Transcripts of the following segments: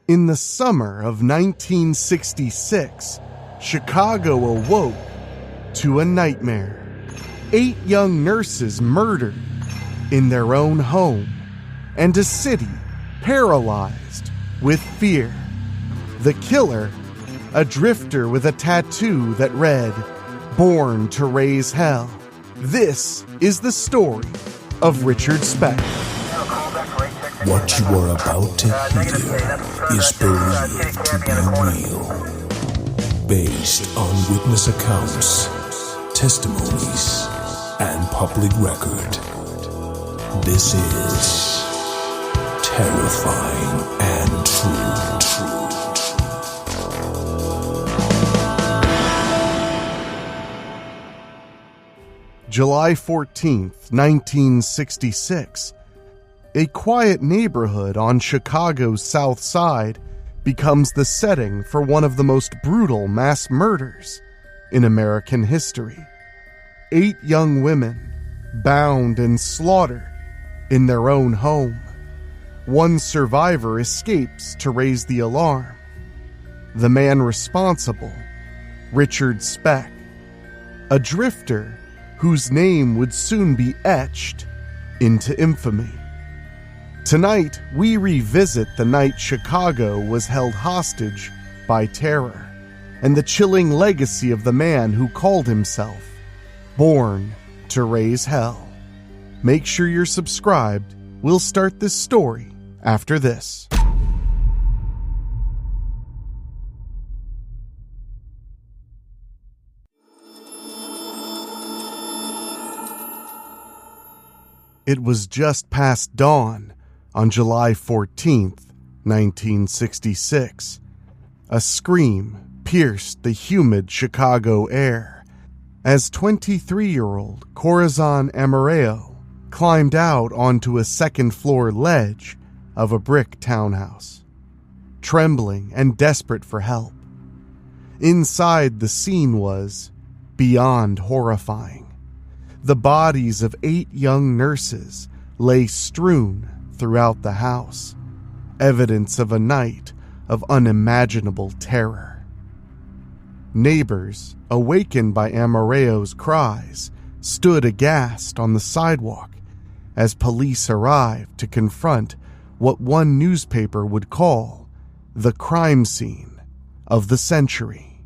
In the summer of 1966, Chicago awoke to a nightmare. 8 young nurses murdered in their own home, and a city paralyzed with fear. The killer, a drifter with a tattoo that read, "Born to Raise Hell." This is the story of Richard Speck. What you are about to hear is believed to be real, based on witness accounts, testimonies, and public record. This is terrifying and true. July 14th, 1966. A quiet neighborhood on Chicago's South Side becomes the setting for one of the most brutal mass murders in American history. 8 young women bound and slaughtered in their own home. One survivor escapes to raise the alarm. The man responsible, Richard Speck, a drifter whose name would soon be etched into infamy. Tonight, we revisit the night Chicago was held hostage by terror and the chilling legacy of the man who called himself Born to Raise Hell. Make sure you're subscribed. We'll start this story after this. It was just past dawn on July 14th, 1966. A scream pierced the humid Chicago air as 23-year-old Corazon Amoreo climbed out onto a second-floor ledge of a brick townhouse, trembling and desperate for help. Inside, the scene was beyond horrifying. The bodies of 8 young nurses lay strewn throughout the house, evidence of a night of unimaginable terror. Neighbors, awakened by Amoreo's cries, stood aghast on the sidewalk as police arrived to confront what one newspaper would call the crime scene of the century.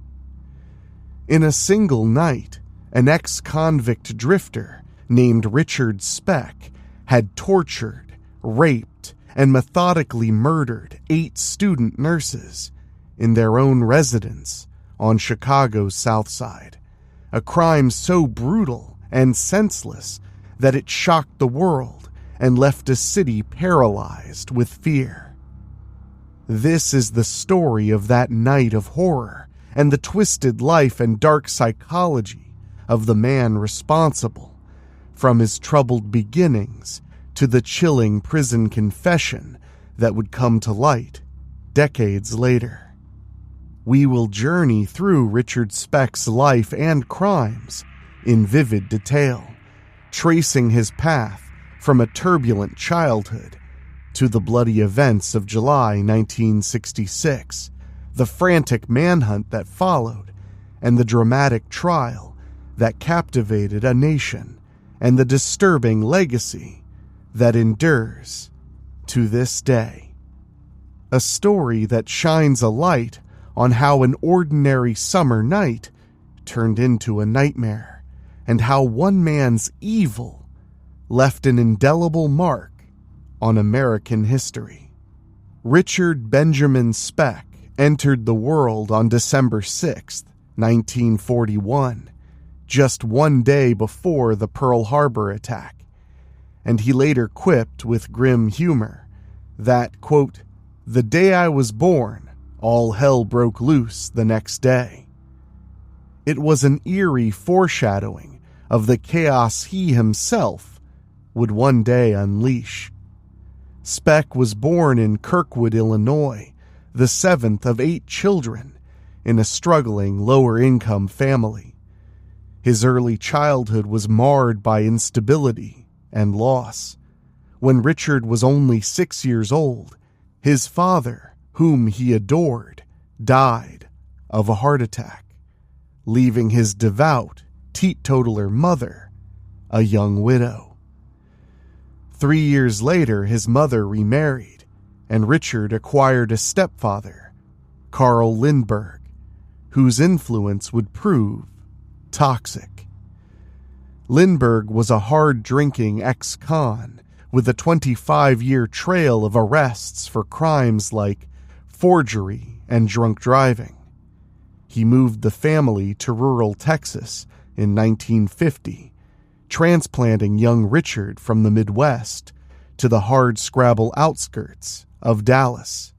In a single night, an ex-convict drifter named Richard Speck had tortured, raped, and methodically murdered 8 student nurses in their own residence on Chicago's South Side, a crime so brutal and senseless that it shocked the world and left a city paralyzed with fear. This is the story of that night of horror and the twisted life and dark psychology of the man responsible, from his troubled beginnings to the chilling prison confession that would come to light decades later. We will journey through Richard Speck's life and crimes in vivid detail, tracing his path from a turbulent childhood to the bloody events of July 1966, the frantic manhunt that followed, and the dramatic trial that captivated a nation, and the disturbing legacy that endures to this day. A story that shines a light on how an ordinary summer night turned into a nightmare, and how one man's evil left an indelible mark on American history. Richard Benjamin Speck entered the world on December 6th, 1941, just one day before the Pearl Harbor attack, and he later quipped with grim humor that, quote, "The day I was born, all hell broke loose the next day." It was an eerie foreshadowing of the chaos he himself would one day unleash. Speck was born in Kirkwood, Illinois, the 7th of 8 children in a struggling lower-income family. His early childhood was marred by instability and loss. When Richard was only 6 years old, his father whom he adored, died of a heart attack, leaving his devout, teetotaler mother a young widow. 3 years later, his mother remarried, and Richard acquired a stepfather, Carl Lindbergh, whose influence would prove toxic. Lindbergh was a hard-drinking ex-con with a 25-year trail of arrests for crimes like forgery and drunk driving. He moved the family to rural Texas in 1950, transplanting young Richard from the Midwest to the hard-scrabble outskirts of Dallas.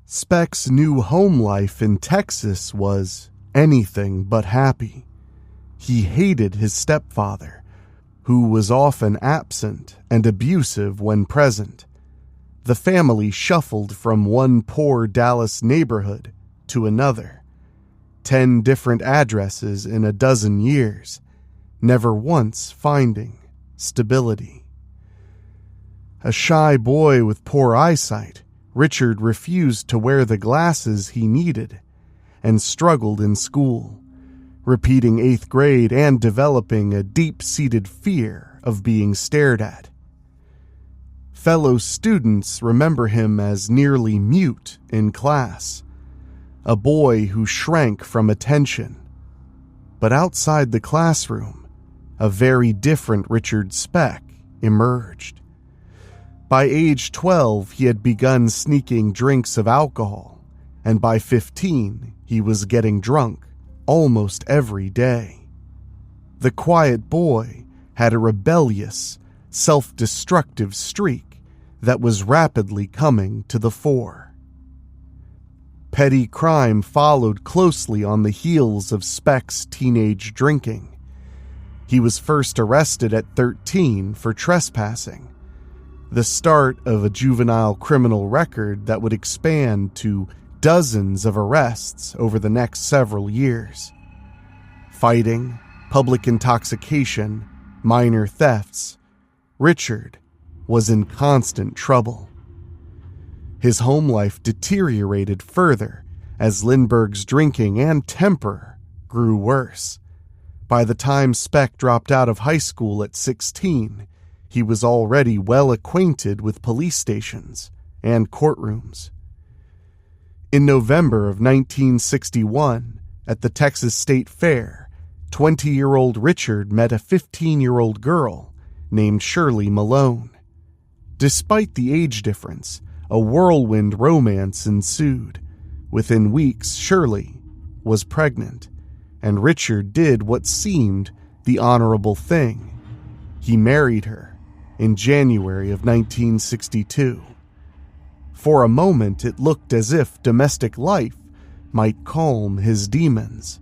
Speck's new home life in Texas was anything but happy. He hated his stepfather, who was often absent and abusive when present. The family shuffled from one poor Dallas neighborhood to another, 10 different addresses in a dozen years, never once finding stability. A shy boy with poor eyesight, Richard refused to wear the glasses he needed and struggled in school, repeating 8th grade and developing a deep-seated fear of being stared at. Fellow students remember him as nearly mute in class, a boy who shrank from attention. But outside the classroom, a very different Richard Speck emerged. By age 12, he had begun sneaking drinks of alcohol, and by 15, he was getting drunk almost every day. The quiet boy had a rebellious, self-destructive streak that was rapidly coming to the fore. Petty crime followed closely on the heels of Speck's teenage drinking. He was first arrested at 13 for trespassing, the start of a juvenile criminal record that would expand to dozens of arrests over the next several years. Fighting, public intoxication, minor thefts, Richard was in constant trouble. His home life deteriorated further as Lindbergh's drinking and temper grew worse. By the time Speck dropped out of high school at 16, he was already well acquainted with police stations and courtrooms. In November of 1961, at the Texas State Fair, 20-year-old Richard met a 15-year-old girl named Shirley Malone. Despite the age difference, a whirlwind romance ensued. Within weeks, Shirley was pregnant, and Richard did what seemed the honorable thing. He married her in January of 1962. For a moment, it looked as if domestic life might calm his demons.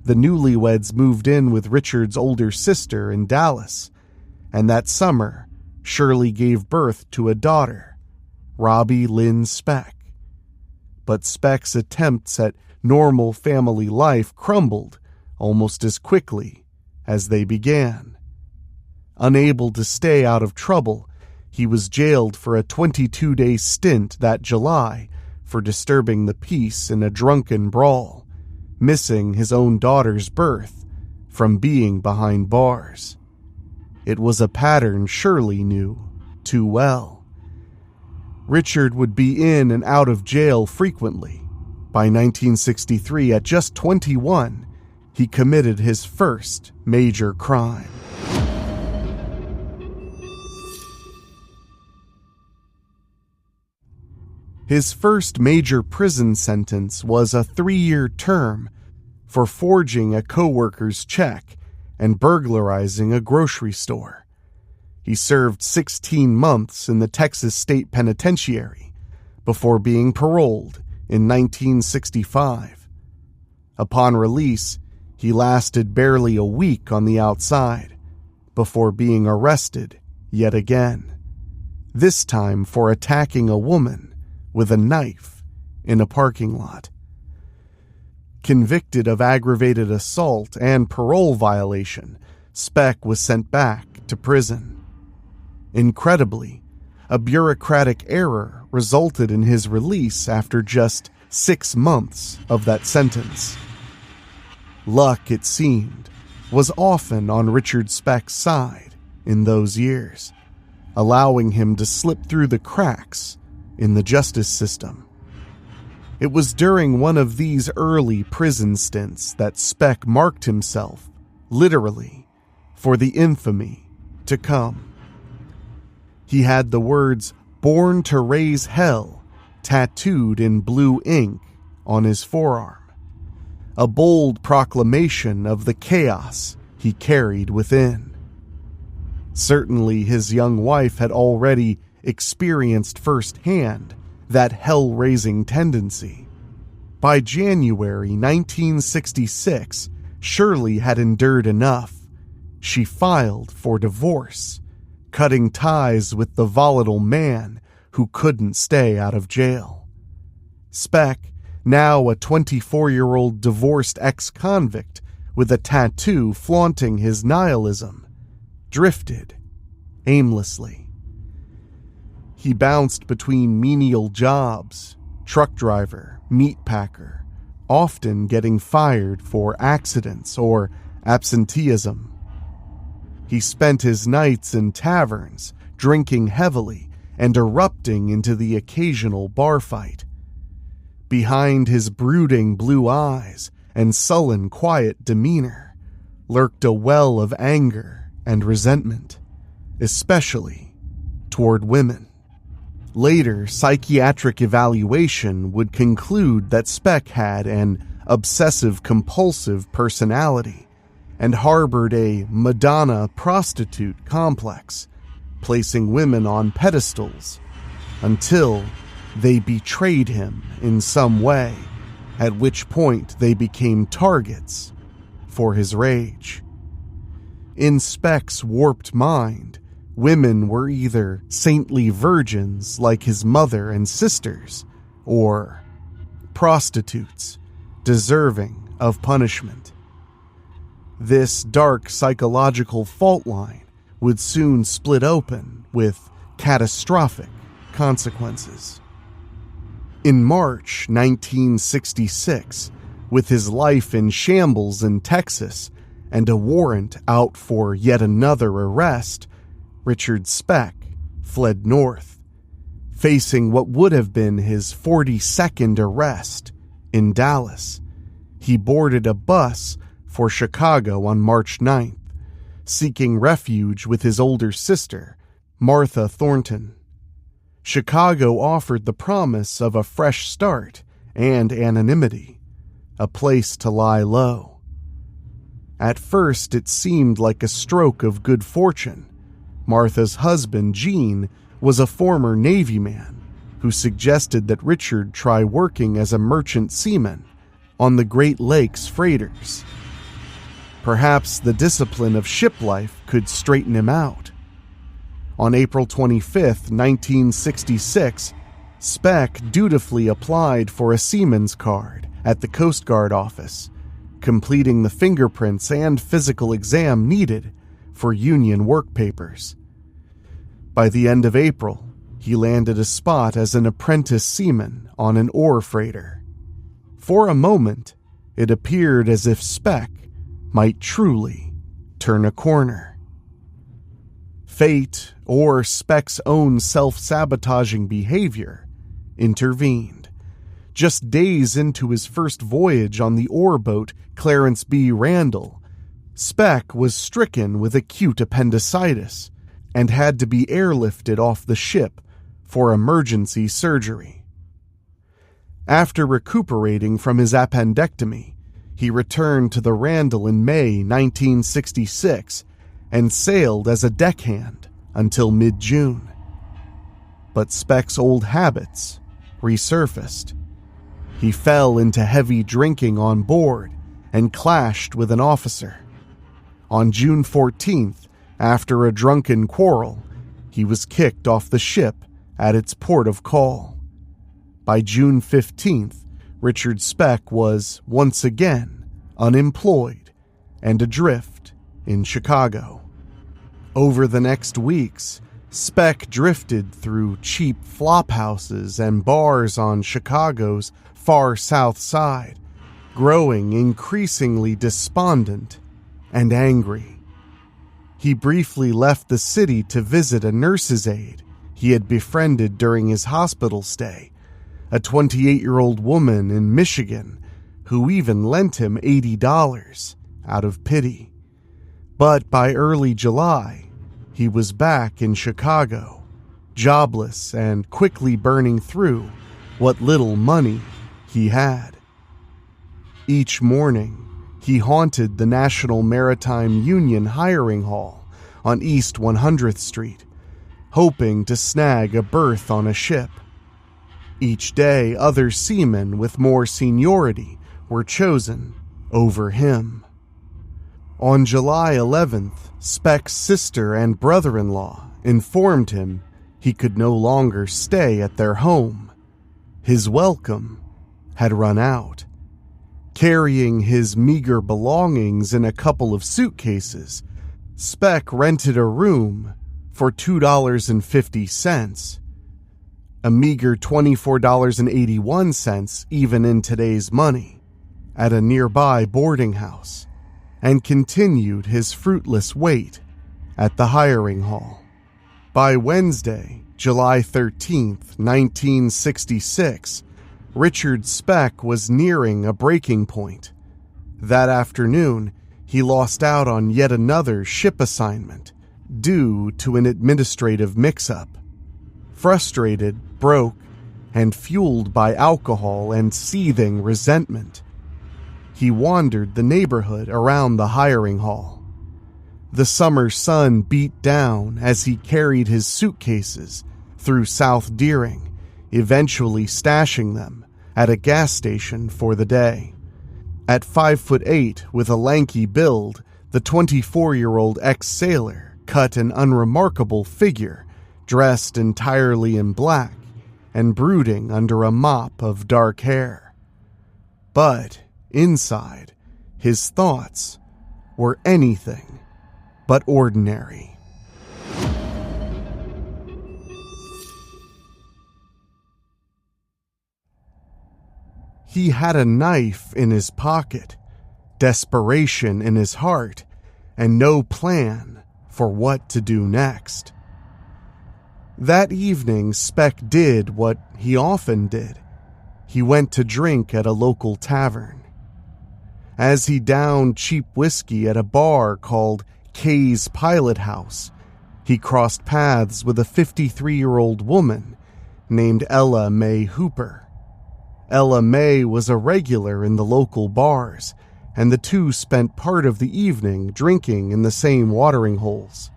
The newlyweds moved in with Richard's older sister in Dallas, and that summer, Shirley gave birth to a daughter, Robbie Lynn Speck. But Speck's attempts at normal family life crumbled almost as quickly as they began. Unable to stay out of trouble, he was jailed for a 22-day stint that July for disturbing the peace in a drunken brawl, missing his own daughter's birth from being behind bars. It was a pattern Shirley knew too well. Richard would be in and out of jail frequently. By 1963, at just 21, he committed his first major crime. His first major prison sentence was a 3-year term for forging a coworker's check and burglarizing a grocery store. He served 16 months in the Texas State Penitentiary before being paroled in 1965. Upon release, he lasted barely a week on the outside before being arrested yet again, this time for attacking a woman with a knife in a parking lot. Convicted of aggravated assault and parole violation, Speck was sent back to prison. Incredibly, a bureaucratic error resulted in his release after just 6 months of that sentence. Luck, it seemed, was often on Richard Speck's side in those years, allowing him to slip through the cracks in the justice system. It was during one of these early prison stints that Speck marked himself, literally, for the infamy to come. He had the words "Born to Raise Hell" tattooed in blue ink on his forearm, a bold proclamation of the chaos he carried within. Certainly his young wife had already experienced firsthand that hell-raising tendency. By January 1966, Shirley had endured enough. She filed for divorce, cutting ties with the volatile man who couldn't stay out of jail. Speck, now a 24-year-old divorced ex-convict with a tattoo flaunting his nihilism, drifted aimlessly. He bounced between menial jobs, truck driver, meat packer, often getting fired for accidents or absenteeism. He spent his nights in taverns, drinking heavily and erupting into the occasional bar fight. Behind his brooding blue eyes and sullen, quiet demeanor lurked a well of anger and resentment, especially toward women. Later, psychiatric evaluation would conclude that Speck had an obsessive-compulsive personality and harbored a Madonna prostitute complex, placing women on pedestals until they betrayed him in some way, at which point they became targets for his rage. In Speck's warped mind, women were either saintly virgins like his mother and sisters, or prostitutes deserving of punishment. This dark psychological fault line would soon split open with catastrophic consequences. In March 1966, with his life in shambles in Texas and a warrant out for yet another arrest, Richard Speck fled north, facing what would have been his 42nd arrest in Dallas. He boarded a bus for Chicago on March 9th, seeking refuge with his older sister, Martha Thornton. Chicago offered the promise of a fresh start and anonymity, a place to lie low. At first, it seemed like a stroke of good fortune. Martha's husband, Gene, was a former Navy man who suggested that Richard try working as a merchant seaman on the Great Lakes freighters. Perhaps the discipline of ship life could straighten him out. On April 25, 1966, Speck dutifully applied for a seaman's card at the Coast Guard office, completing the fingerprints and physical exam needed for union work papers. By the end of April, he landed a spot as an apprentice seaman on an ore freighter. For a moment, it appeared as if Speck might truly turn a corner. Fate, or Speck's own self-sabotaging behavior, intervened. Just days into his first voyage on the ore boat Clarence B. Randall, Speck was stricken with acute appendicitis and had to be airlifted off the ship for emergency surgery. After recuperating from his appendectomy, he returned to the Randall in May 1966 and sailed as a deckhand until mid-June. But Speck's old habits resurfaced. He fell into heavy drinking on board and clashed with an officer. On June 14th, after a drunken quarrel, he was kicked off the ship at its port of call. By June 15th, Richard Speck was once again unemployed and adrift in Chicago. Over the next weeks, Speck drifted through cheap flop houses and bars on Chicago's far south side, growing increasingly despondent and angry. He briefly left the city to visit a nurse's aide he had befriended during his hospital stay, a 28-year-old woman in Michigan who even lent him $80 out of pity. But by early July, he was back in Chicago, jobless and quickly burning through what little money he had. Each morning, he haunted the National Maritime Union hiring hall on East 100th Street, hoping to snag a berth on a ship. Each day, other seamen with more seniority were chosen over him. On July 11th, Speck's sister and brother-in-law informed him he could no longer stay at their home. His welcome had run out. Carrying his meager belongings in a couple of suitcases, Speck rented a room for $2.50, a meager $24.81 even in today's money, at a nearby boarding house, and continued his fruitless wait at the hiring hall. By Wednesday, July 13th, 1966, Richard Speck was nearing a breaking point. That afternoon, he lost out on yet another ship assignment due to an administrative mix-up. Frustrated, broke, and fueled by alcohol and seething resentment, he wandered the neighborhood around the hiring hall. The summer sun beat down as he carried his suitcases through South Deering, eventually stashing them at a gas station for the day. At 5'8" with a lanky build, the 24-year-old ex-sailor cut an unremarkable figure, dressed entirely in black and brooding under a mop of dark hair. But inside, his thoughts were anything but ordinary. He had a knife in his pocket, desperation in his heart, and no plan for what to do next. That evening, Speck did what he often did. He went to drink at a local tavern. As he downed cheap whiskey at a bar called Kay's Pilot House, he crossed paths with a 53-year-old woman named Ella Mae Hooper. Ella Mae was a regular in the local bars, and the two spent part of the evening drinking in the same watering holes.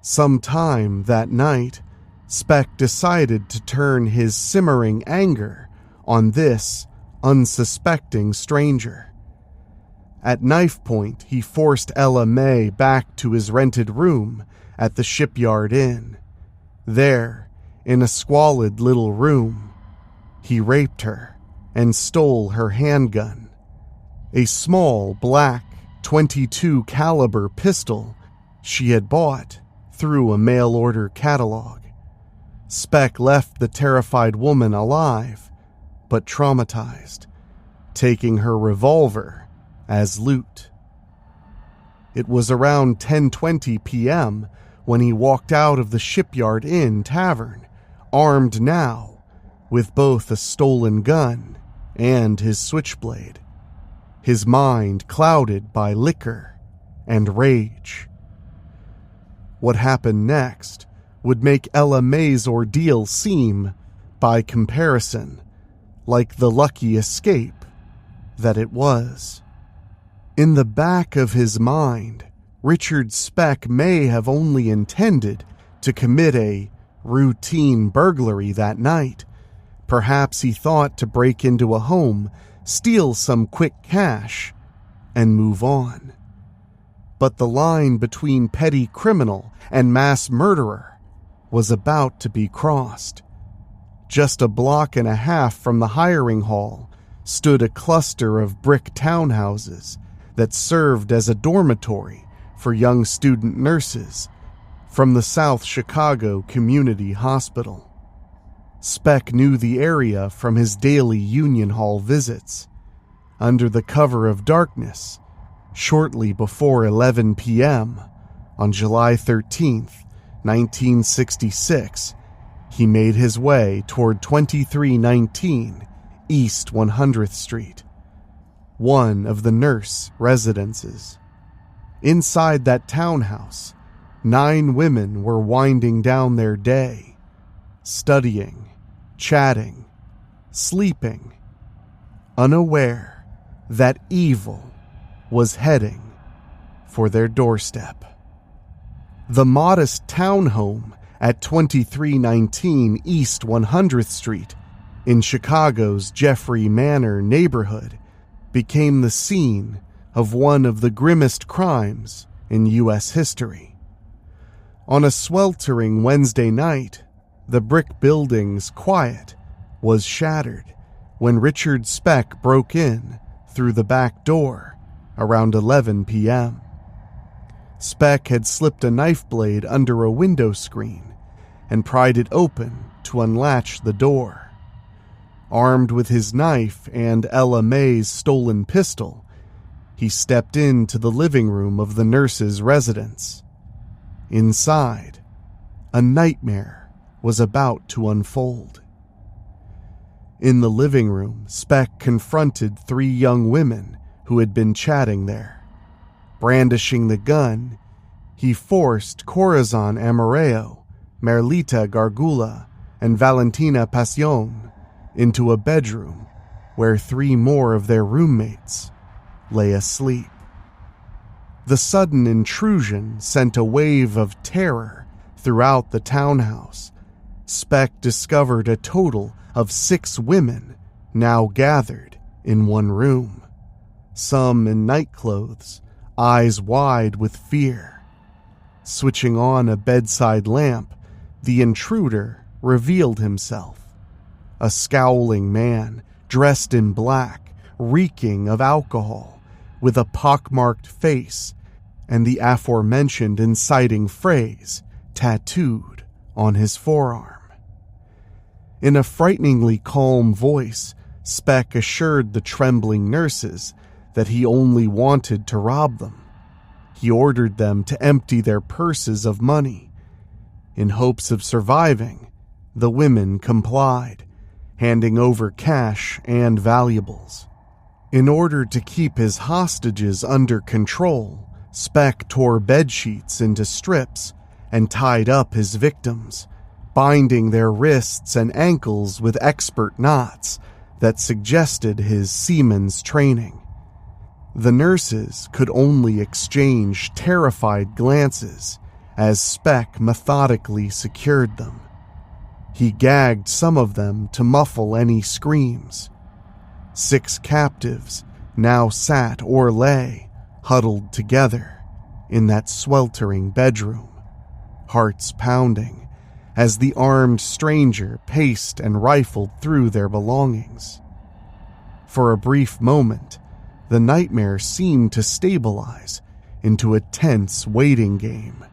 Sometime that night, Speck decided to turn his simmering anger on this unsuspecting stranger. At knife point, he forced Ella Mae back to his rented room at the Shipyard Inn. There, in a squalid little room, he raped her and stole her handgun, a small black .22 caliber pistol she had bought through a mail-order catalog. Speck left the terrified woman alive, but traumatized, taking her revolver as loot. It was around 10:20 p.m. when he walked out of the Shipyard Inn tavern, armed now with both a stolen gun and his switchblade, his mind clouded by liquor and rage. What happened next would make Ella Mae's ordeal seem, by comparison, like the lucky escape that it was. In the back of his mind, Richard Speck may have only intended to commit a routine burglary that night. Perhaps he thought to break into a home, steal some quick cash, and move on. But the line between petty criminal and mass murderer was about to be crossed. Just a block and a half from the hiring hall stood a cluster of brick townhouses that served as a dormitory for young student nurses, from the South Chicago Community Hospital. Speck knew the area from his daily Union Hall visits. Under the cover of darkness, shortly before 11 p.m. on July 13th, 1966, he made his way toward 2319 East 100th Street, one of the nurse residences. Inside that townhouse, 9 women were winding down their day, studying, chatting, sleeping, unaware that evil was heading for their doorstep. The modest townhome at 2319 East 100th Street in Chicago's Jeffrey Manor neighborhood became the scene of one of the grimmest crimes in U.S. history. On a sweltering Wednesday night, the brick building's quiet was shattered when Richard Speck broke in through the back door around 11 p.m. Speck had slipped a knife blade under a window screen and pried it open to unlatch the door. Armed with his knife and Ella May's stolen pistol, he stepped into the living room of the nurse's residence. Inside, a nightmare was about to unfold. In the living room, Speck confronted 3 young women who had been chatting there. Brandishing the gun, he forced Corazon Amareo, Merlita Gargula, and Valentina Pasión into a bedroom where 3 more of their roommates lay asleep. The sudden intrusion sent a wave of terror throughout the townhouse. Speck discovered a total of 6 women now gathered in one room, some in nightclothes, eyes wide with fear. Switching on a bedside lamp, the intruder revealed himself. A scowling man, dressed in black, reeking of alcohol, with a pockmarked face and the aforementioned inciting phrase tattooed on his forearm. In a frighteningly calm voice, Speck assured the trembling nurses that he only wanted to rob them. He ordered them to empty their purses of money. In hopes of surviving, the women complied, handing over cash and valuables. In order to keep his hostages under control, Speck tore bedsheets into strips and tied up his victims, binding their wrists and ankles with expert knots that suggested his seaman's training. The nurses could only exchange terrified glances as Speck methodically secured them. He gagged some of them to muffle any screams. 6 captives now sat or lay, huddled together, in that sweltering bedroom, hearts pounding, as the armed stranger paced and rifled through their belongings. For a brief moment, the nightmare seemed to stabilize into a tense waiting game.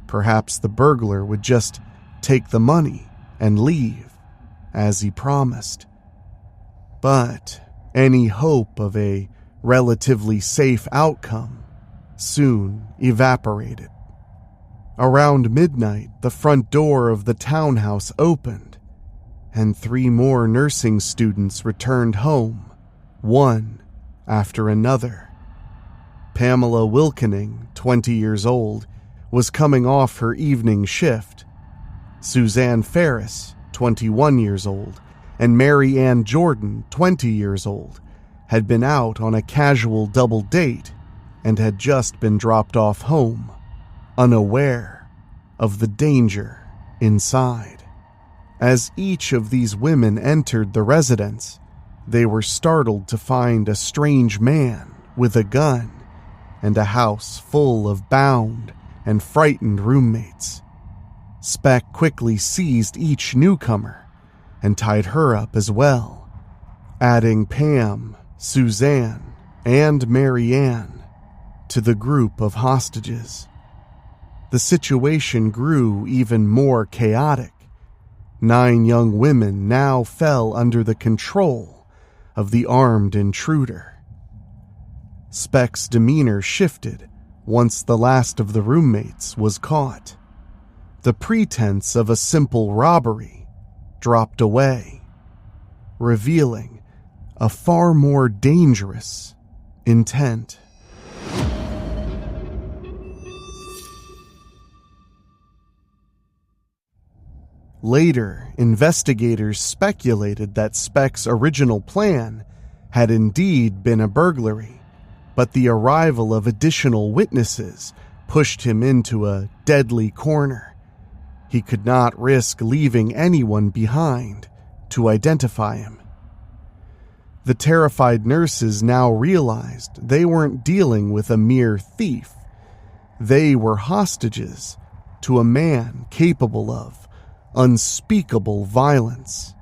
Perhaps the burglar would just take the money and leave, as he promised. But any hope of a relatively safe outcome soon evaporated. Around midnight, the front door of the townhouse opened, and 3 more nursing students returned home, one after another. Pamela Wilkening, 20 years old, was coming off her evening shift. Suzanne Ferris, 21 years old, and Mary Ann Jordan, 20 years old, had been out on a casual double date and had just been dropped off home, unaware of the danger inside. As each of these women entered the residence, they were startled to find a strange man with a gun and a house full of bound and frightened roommates. Speck quickly seized each newcomer and tied her up as well, adding Pam, Suzanne, and Mary Ann to the group of hostages. the situation grew even more chaotic. 9 young women now fell under the control of the armed intruder. Speck's demeanor shifted once the last of the roommates was caught. The pretense of a simple robbery dropped away, revealing a far more dangerous intent. Later, investigators speculated that Speck's original plan had indeed been a burglary, but the arrival of additional witnesses pushed him into a deadly corner. He could not risk leaving anyone behind to identify him. The terrified nurses now realized they weren't dealing with a mere thief. They were hostages to a man capable of unspeakable violence.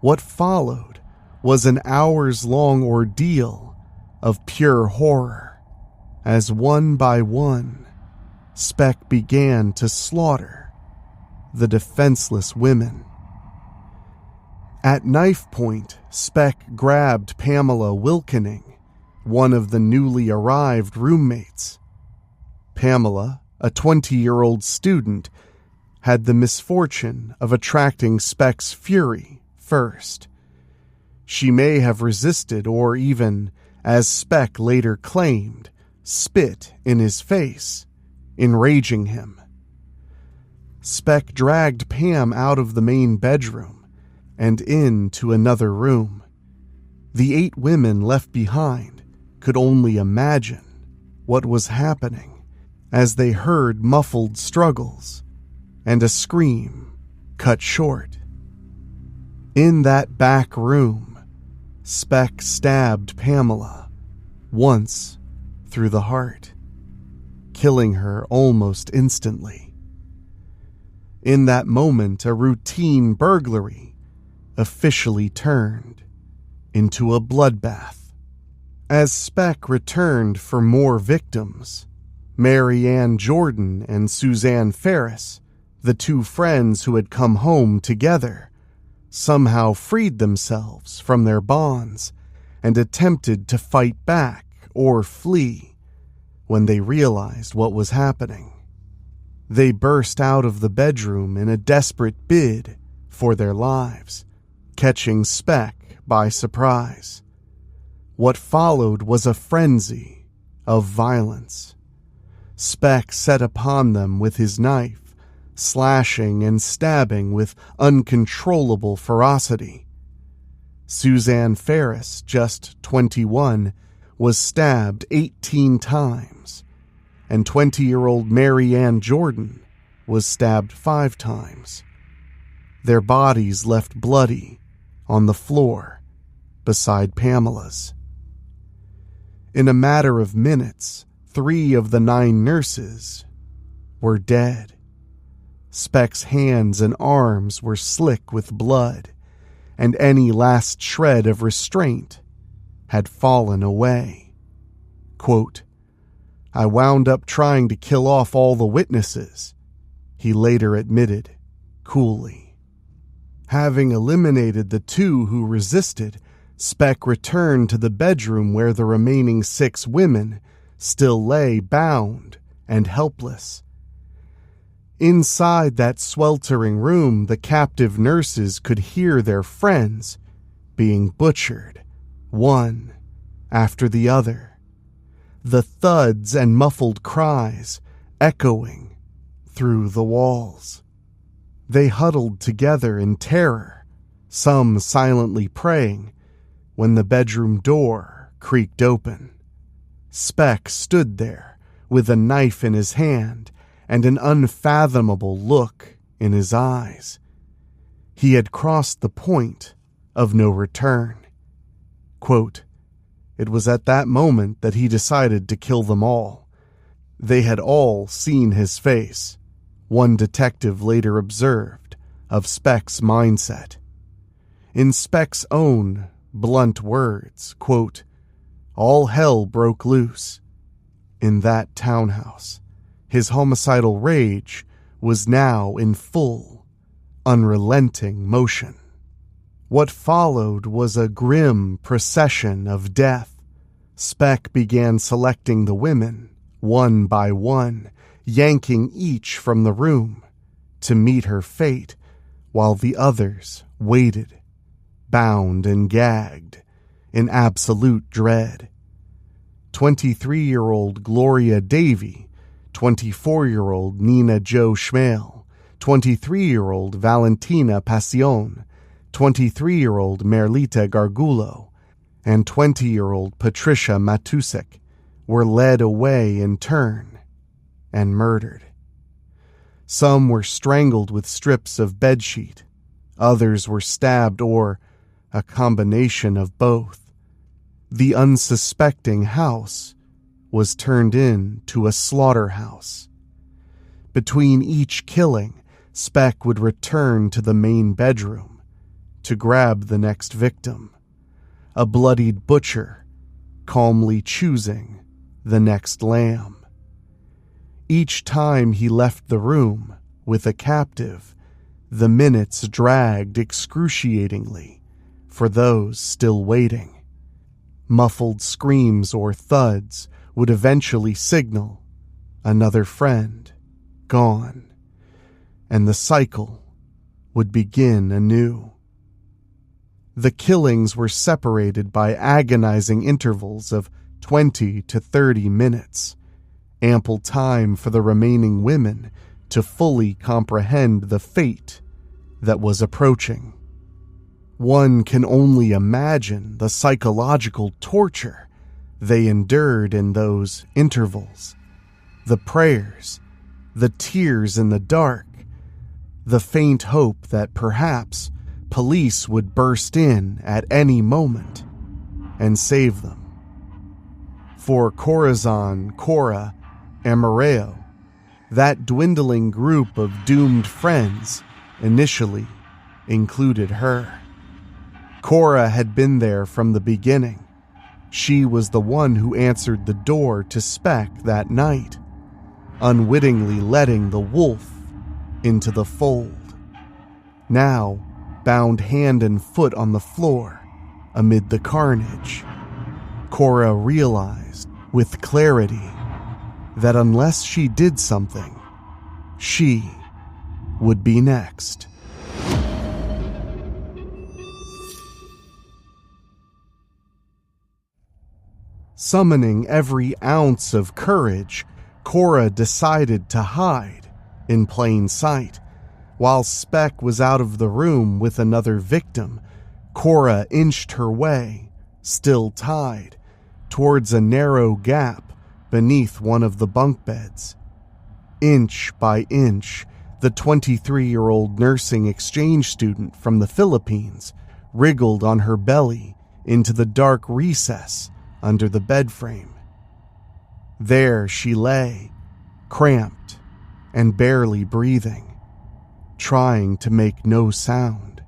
What followed was an hours-long ordeal of pure horror, as one by one, Speck began to slaughter the defenseless women. At knife point, Speck grabbed Pamela Wilkening, one of the newly arrived roommates. Pamela, a 20-year-old student, had the misfortune of attracting Speck's fury first. She may have resisted or even, as Speck later claimed, spit in his face, enraging him. Speck dragged Pam out of the main bedroom and into another room. The 8 women left behind could only imagine what was happening as they heard muffled struggles and a scream cut short. In that back room, Speck stabbed Pamela once through the heart, killing her almost instantly. In that moment, a routine burglary officially turned into a bloodbath. As Speck returned for more victims, Mary Ann Jordan and Suzanne Ferris, the 2 friends who had come home together, somehow freed themselves from their bonds and attempted to fight back or flee when they realized what was happening. They burst out of the bedroom in a desperate bid for their lives, catching Speck by surprise. What followed was a frenzy of violence. Speck set upon them with his knife, slashing and stabbing with uncontrollable ferocity. Suzanne Ferris, just 21, was stabbed 18 times, and 20-year-old Mary Ann Jordan was stabbed 5 times. Their bodies left bloody on the floor beside Pamela's. In a matter of minutes, 3 of the 9 nurses were dead. Speck's hands and arms were slick with blood, and any last shred of restraint had fallen away. Quote, "I wound up trying to kill off all the witnesses," he later admitted, coolly. Having eliminated the 2 who resisted, Speck returned to the bedroom where the remaining 6 women still lay bound and helpless. Inside that sweltering room, the captive nurses could hear their friends being butchered, one after the other, the thuds and muffled cries echoing through the walls. They huddled together in terror, some silently praying, when the bedroom door creaked open. Speck stood there with a knife in his hand and an unfathomable look in his eyes. He had crossed the point of no return. Quote, "It was at that moment that he decided to kill them all. They had all seen his face," one detective later observed of Speck's mindset. In Speck's own blunt words, quote, "All hell broke loose in that townhouse." His homicidal rage was now in full, unrelenting motion. What followed was a grim procession of death. Speck began selecting the women, one by one, yanking each from the room to meet her fate, while the others waited, bound and gagged, in absolute dread. 23-year-old Gloria Davy, 24-year-old Nina Jo Schmale, 23-year-old Valentina Passion, 23-year-old Merlita Gargulo, and 20-year-old Patricia Matusek were led away in turn and murdered. Some were strangled with strips of bedsheet, others were stabbed or a combination of both. The unsuspecting house was turned into a slaughterhouse. Between each killing, Speck would return to the main bedroom to grab the next victim, a bloodied butcher calmly choosing the next lamb. Each time he left the room with a captive, the minutes dragged excruciatingly for those still waiting. Muffled screams or thuds would eventually signal another friend gone, and the cycle would begin anew. The killings were separated by agonizing intervals of 20 to 30 minutes, ample time for the remaining women to fully comprehend the fate that was approaching. One can only imagine the psychological torture they endured in those intervals, the prayers, the tears in the dark, the faint hope that perhaps police would burst in at any moment and save them. For Corazon, Cora, and Moreo, that dwindling group of doomed friends initially included her. Cora had been there from the beginning. She was the one who answered the door to Speck that night, unwittingly letting the wolf into the fold. Now, bound hand and foot on the floor amid the carnage, Cora realized with clarity that unless she did something, she would be next. Summoning every ounce of courage, Cora decided to hide in plain sight. While Speck was out of the room with another victim, Cora inched her way, still tied, towards a narrow gap beneath one of the bunk beds. Inch by inch, the 23-year-old nursing exchange student from the Philippines wriggled on her belly into the dark recess under the bed frame. There she lay, cramped and barely breathing, trying to make no sound.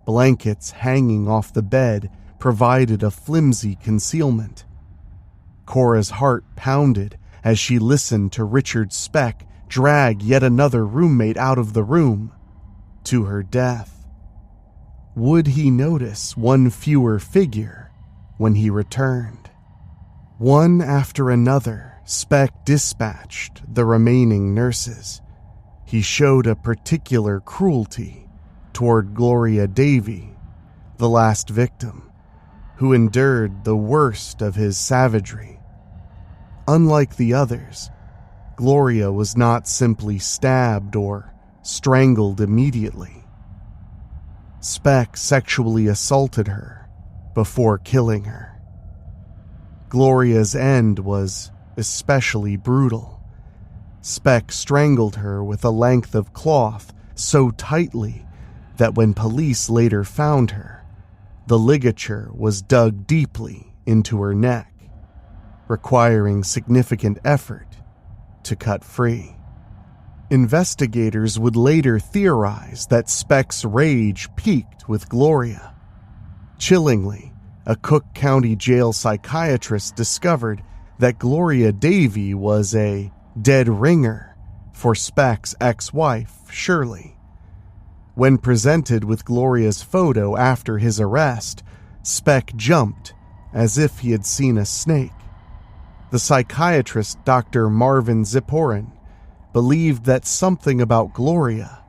Blankets hanging off the bed provided a flimsy concealment. Cora's heart pounded as she listened to Richard Speck drag yet another roommate out of the room to her death. Would he notice one fewer figure when he returned? One after another, Speck dispatched the remaining nurses. He showed a particular cruelty toward Gloria Davy, the last victim, who endured the worst of his savagery. Unlike the others, Gloria was not simply stabbed or strangled immediately. Speck sexually assaulted her before killing her. Gloria's end was especially brutal. Speck strangled her with a length of cloth so tightly that when police later found her, the ligature was dug deeply into her neck, requiring significant effort to cut free. Investigators would later theorize that Speck's rage peaked with Gloria. Chillingly, a Cook County jail psychiatrist discovered that Gloria Davy was a dead ringer for Speck's ex-wife, Shirley. When presented with Gloria's photo after his arrest, Speck jumped as if he had seen a snake. The psychiatrist Dr. Marvin Ziporin believed that something about Gloria,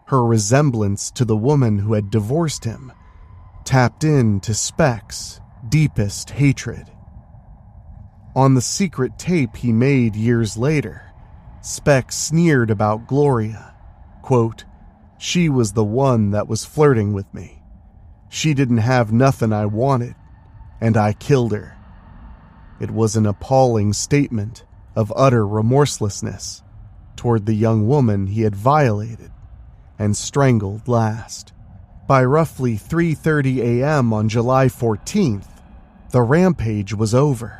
her resemblance to the woman who had divorced him, tapped into Speck's deepest hatred. On the secret tape he made years later, Speck sneered about Gloria. Quote, "She was the one that was flirting with me. She didn't have nothing I wanted, and I killed her." It was an appalling statement of utter remorselessness toward the young woman he had violated and strangled last. By roughly 3:30 a.m. on July 14th, the rampage was over.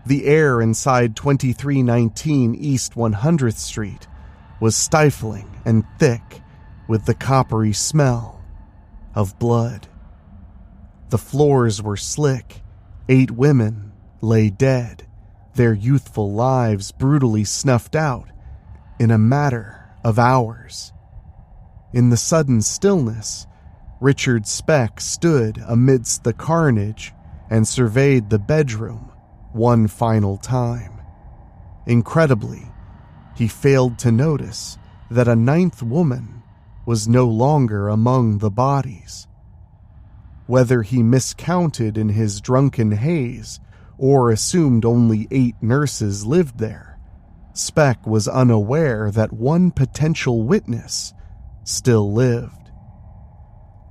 The air inside 2319 East 100th Street was stifling and thick with the coppery smell of blood. The floors were slick. 8 women lay dead, their youthful lives brutally snuffed out in a matter of hours. In the sudden stillness, Richard Speck stood amidst the carnage and surveyed the bedroom one final time. Incredibly, he failed to notice that a 9th woman was no longer among the bodies. Whether he miscounted in his drunken haze or assumed only 8 nurses lived there, Speck was unaware that one potential witness still lived.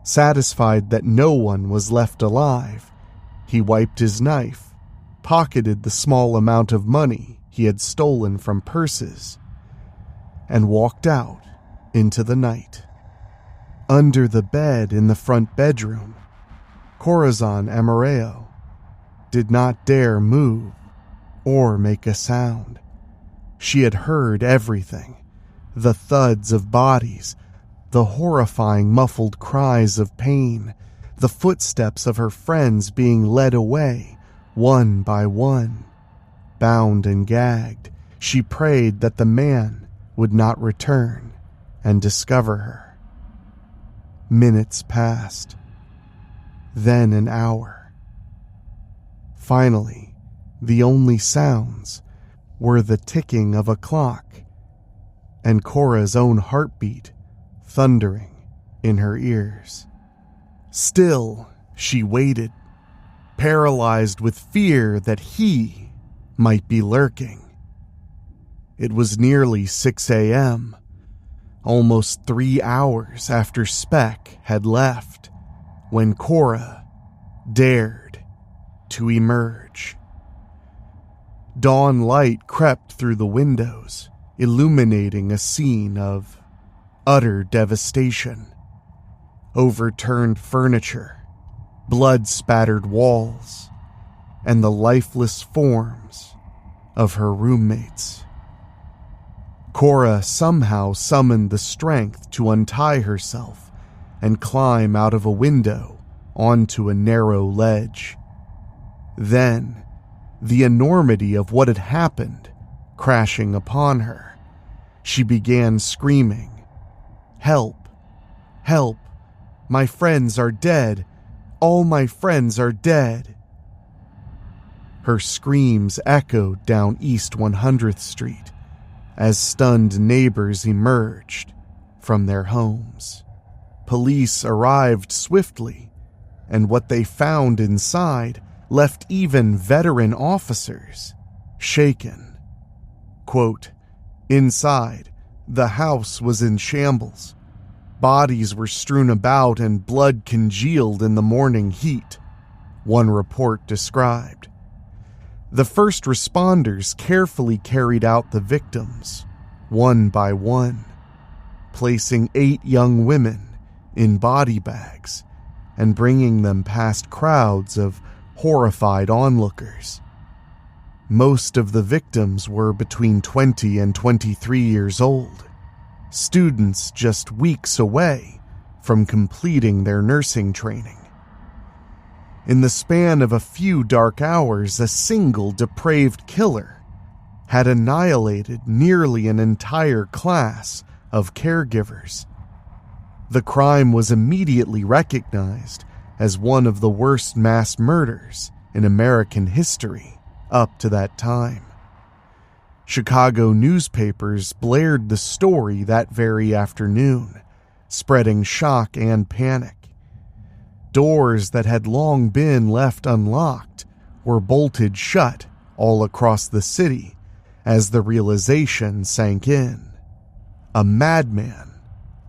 Satisfied that no one was left alive, he wiped his knife, pocketed the small amount of money he had stolen from purses, and walked out into the night. Under the bed in the front bedroom, Corazon Amoreo did not dare move or make a sound. She had heard everything: the thuds of bodies, the horrifying muffled cries of pain, the footsteps of her friends being led away one by one. Bound and gagged, she prayed that the man would not return and discover her. Minutes passed, then an hour. Finally, the only sounds were the ticking of a clock and Cora's own heartbeat thundering in her ears. Still, she waited, paralyzed with fear that he might be lurking. It was nearly 6 a.m., almost 3 hours after Speck had left, when Cora dared to emerge. Dawn light crept through the windows, illuminating a scene of utter devastation. Overturned furniture, blood-spattered walls, and the lifeless forms of her roommates. Cora somehow summoned the strength to untie herself and climb out of a window onto a narrow ledge. Then, the enormity of what had happened crashing upon her, she began screaming, "Help! Help! My friends are dead! All my friends are dead!" Her screams echoed down East 100th Street as stunned neighbors emerged from their homes. Police arrived swiftly, and what they found inside left even veteran officers shaken. Quote, "Inside, the house was in shambles. Bodies were strewn about and blood congealed in the morning heat," one report described. The first responders carefully carried out the victims, one by one, placing 8 young women in body bags and bringing them past crowds of horrified onlookers. Most of the victims were between 20 and 23 years old, students just weeks away from completing their nursing training. In the span of a few dark hours, a single depraved killer had annihilated nearly an entire class of caregivers. The crime was immediately recognized as one of the worst mass murders in American history up to that time. Chicago newspapers blared the story that very afternoon, spreading shock and panic. Doors that had long been left unlocked were bolted shut all across the city as the realization sank in. A madman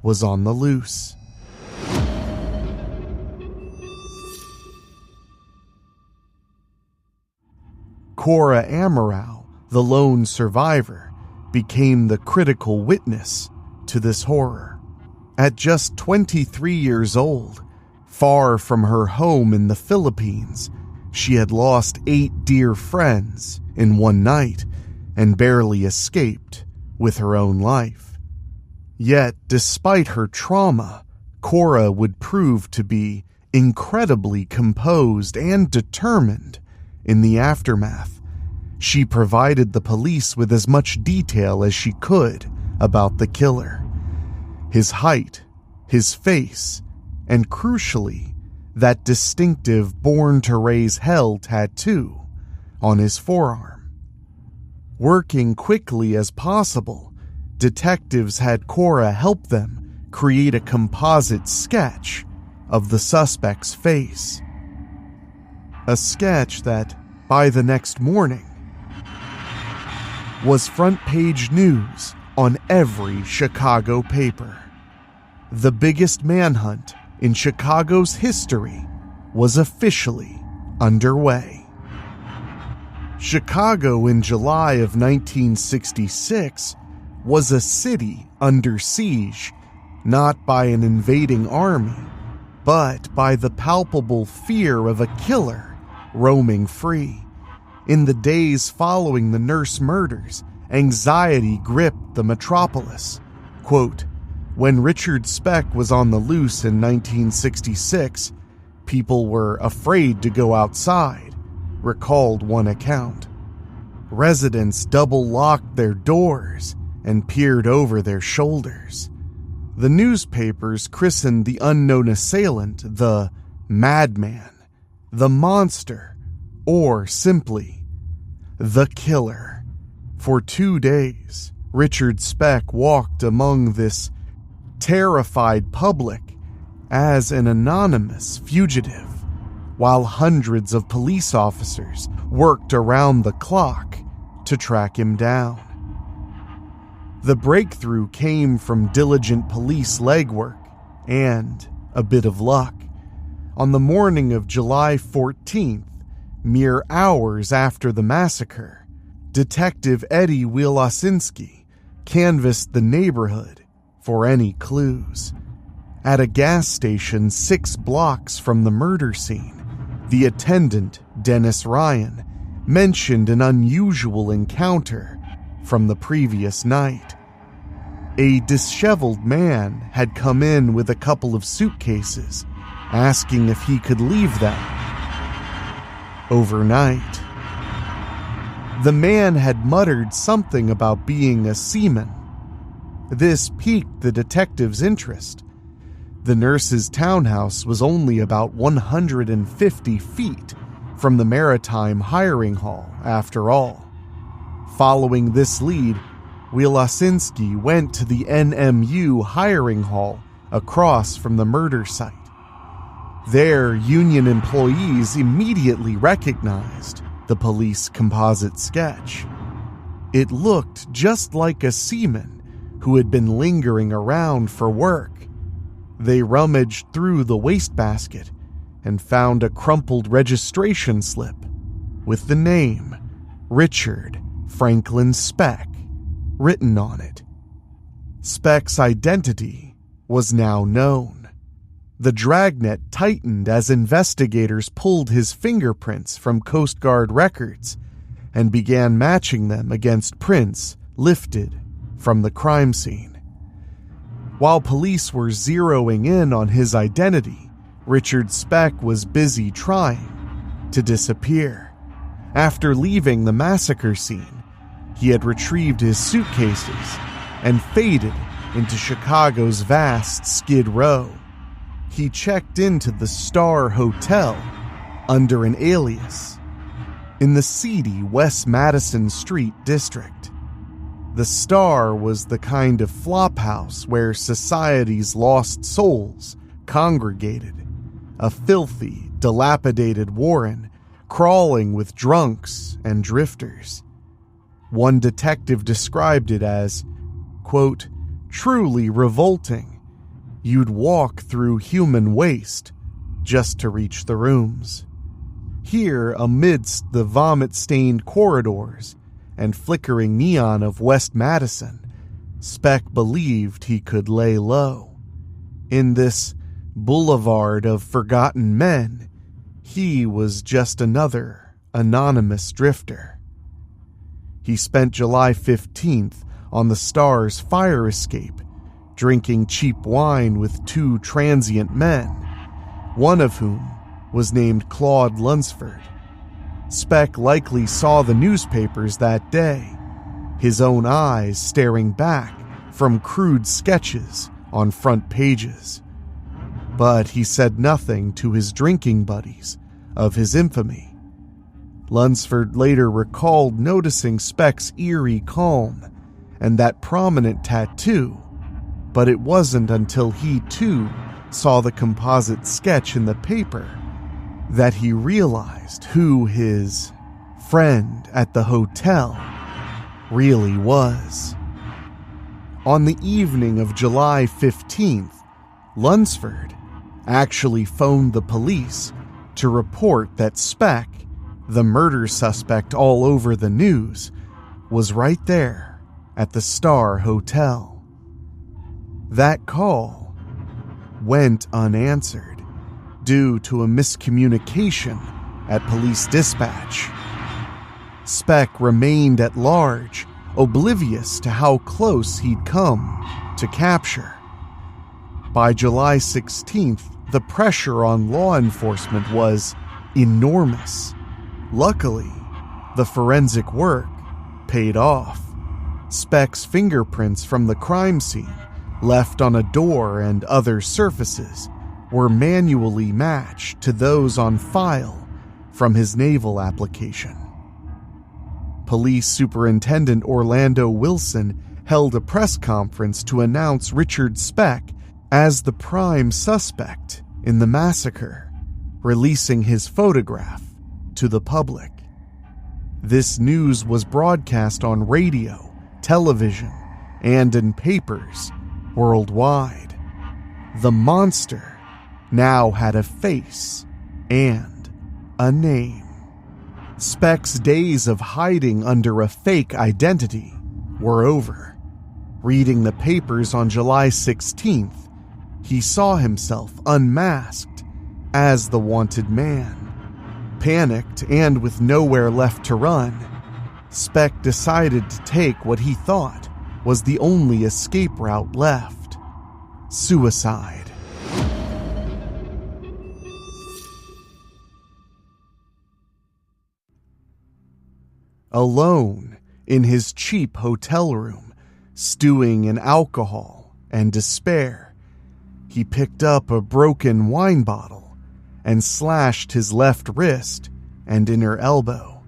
was on the loose. Cora Amaral, the lone survivor, became the critical witness to this horror. At just 23 years old, far from her home in the Philippines, she had lost 8 dear friends in one night and barely escaped with her own life. Yet, despite her trauma, Cora would prove to be incredibly composed and determined in the aftermath. She provided the police with as much detail as she could about the killer. His height, his face, and crucially, that distinctive Born to Raise Hell tattoo on his forearm. Working quickly as possible, detectives had Cora help them create a composite sketch of the suspect's face. A sketch that, by the next morning, was front-page news on every Chicago paper. The biggest manhunt in Chicago's history was officially underway. Chicago in July of 1966 was a city under siege, not by an invading army, but by the palpable fear of a killer roaming free. In the days following the nurse murders, anxiety gripped the metropolis. Quote, "When Richard Speck was on the loose in 1966, people were afraid to go outside," recalled one account. Residents double-locked their doors and peered over their shoulders. The newspapers christened the unknown assailant the madman, the monster, or simply the killer. For 2 days, Richard Speck walked among this terrified public as an anonymous fugitive, while hundreds of police officers worked around the clock to track him down. The breakthrough came from diligent police legwork and a bit of luck. On the morning of July 14th, mere hours after the massacre, Detective Eddie Wielasinski canvassed the neighborhood for any clues. At a gas station 6 blocks from the murder scene, the attendant, Dennis Ryan, mentioned an unusual encounter from the previous night. A disheveled man had come in with a couple of suitcases, asking if he could leave them overnight. The man had muttered something about being a seaman. This piqued the detective's interest. The nurse's townhouse was only about 150 feet from the maritime hiring hall, after all. Following this lead, Wielasinski went to the NMU hiring hall across from the murder site. There, union employees immediately recognized the police composite sketch. It looked just like a seaman who had been lingering around for work. They rummaged through the wastebasket and found a crumpled registration slip with the name Richard Franklin Speck written on it. Speck's identity was now known. The dragnet tightened as investigators pulled his fingerprints from Coast Guard records and began matching them against prints lifted from the crime scene. While police were zeroing in on his identity, Richard Speck was busy trying to disappear. After leaving the massacre scene, he had retrieved his suitcases and faded into Chicago's vast Skid Row. He checked into the Star Hotel under an alias in the seedy West Madison Street district. The Star was the kind of flophouse where society's lost souls congregated, a filthy, dilapidated warren crawling with drunks and drifters. One detective described it as, quote, truly revolting. You'd walk through human waste just to reach the rooms. Here, amidst the vomit-stained corridors and flickering neon of West Madison, Speck believed he could lay low. In this boulevard of forgotten men, he was just another anonymous drifter. He spent July 15th on the Star's fire escape, drinking cheap wine with two transient men, one of whom was named Claude Lunsford. Speck likely saw the newspapers that day, his own eyes staring back from crude sketches on front pages. But he said nothing to his drinking buddies of his infamy. Lunsford later recalled noticing Speck's eerie calm and that prominent tattoo, but it wasn't until he too saw the composite sketch in the paper that he realized who his friend at the hotel really was. On the evening of July 15th, Lunsford actually phoned the police to report that Speck, the murder suspect all over the news, was right there at the Star Hotel. That call went unanswered due to a miscommunication at police dispatch. Speck remained at large, oblivious to how close he'd come to capture. By July 16th, the pressure on law enforcement was enormous. Luckily, the forensic work paid off. Speck's fingerprints from the crime scene, left on a door and other surfaces, were manually matched to those on file from his naval application. Police Superintendent Orlando Wilson held a press conference to announce Richard Speck as the prime suspect in the massacre, releasing his photograph to the public. This news was broadcast on radio, television, and in papers worldwide. The monster now had a face and a name. Speck's days of hiding under a fake identity were over. Reading the papers on July 16th, he saw himself unmasked as the wanted man. Panicked and with nowhere left to run, Speck decided to take what he thought was the only escape route left: suicide. Alone in his cheap hotel room, stewing in alcohol and despair, he picked up a broken wine bottle and slashed his left wrist and inner elbow,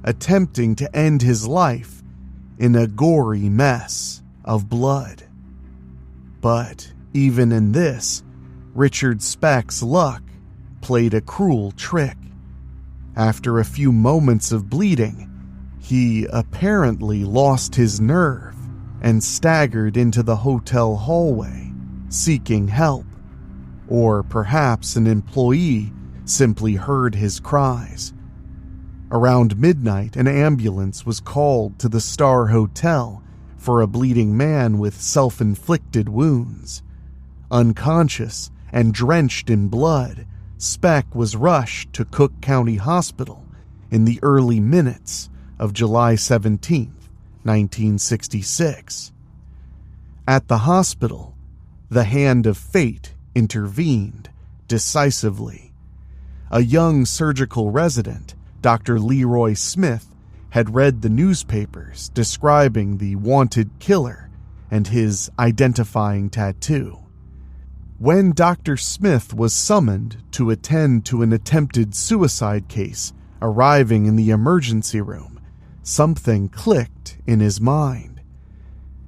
attempting to end his life in a gory mess of blood. But even in this, Richard Speck's luck played a cruel trick. After a few moments of bleeding, he apparently lost his nerve and staggered into the hotel hallway, seeking help. Or perhaps an employee simply heard his cries. Around midnight, an ambulance was called to the Star Hotel for a bleeding man with self-inflicted wounds. Unconscious and drenched in blood, Speck was rushed to Cook County Hospital in the early minutes of July 17, 1966. At the hospital, the hand of fate intervened decisively. A young surgical resident, Dr. Leroy Smith, had read the newspapers describing the wanted killer and his identifying tattoo. When Dr. Smith was summoned to attend to an attempted suicide case arriving in the emergency room, something clicked in his mind.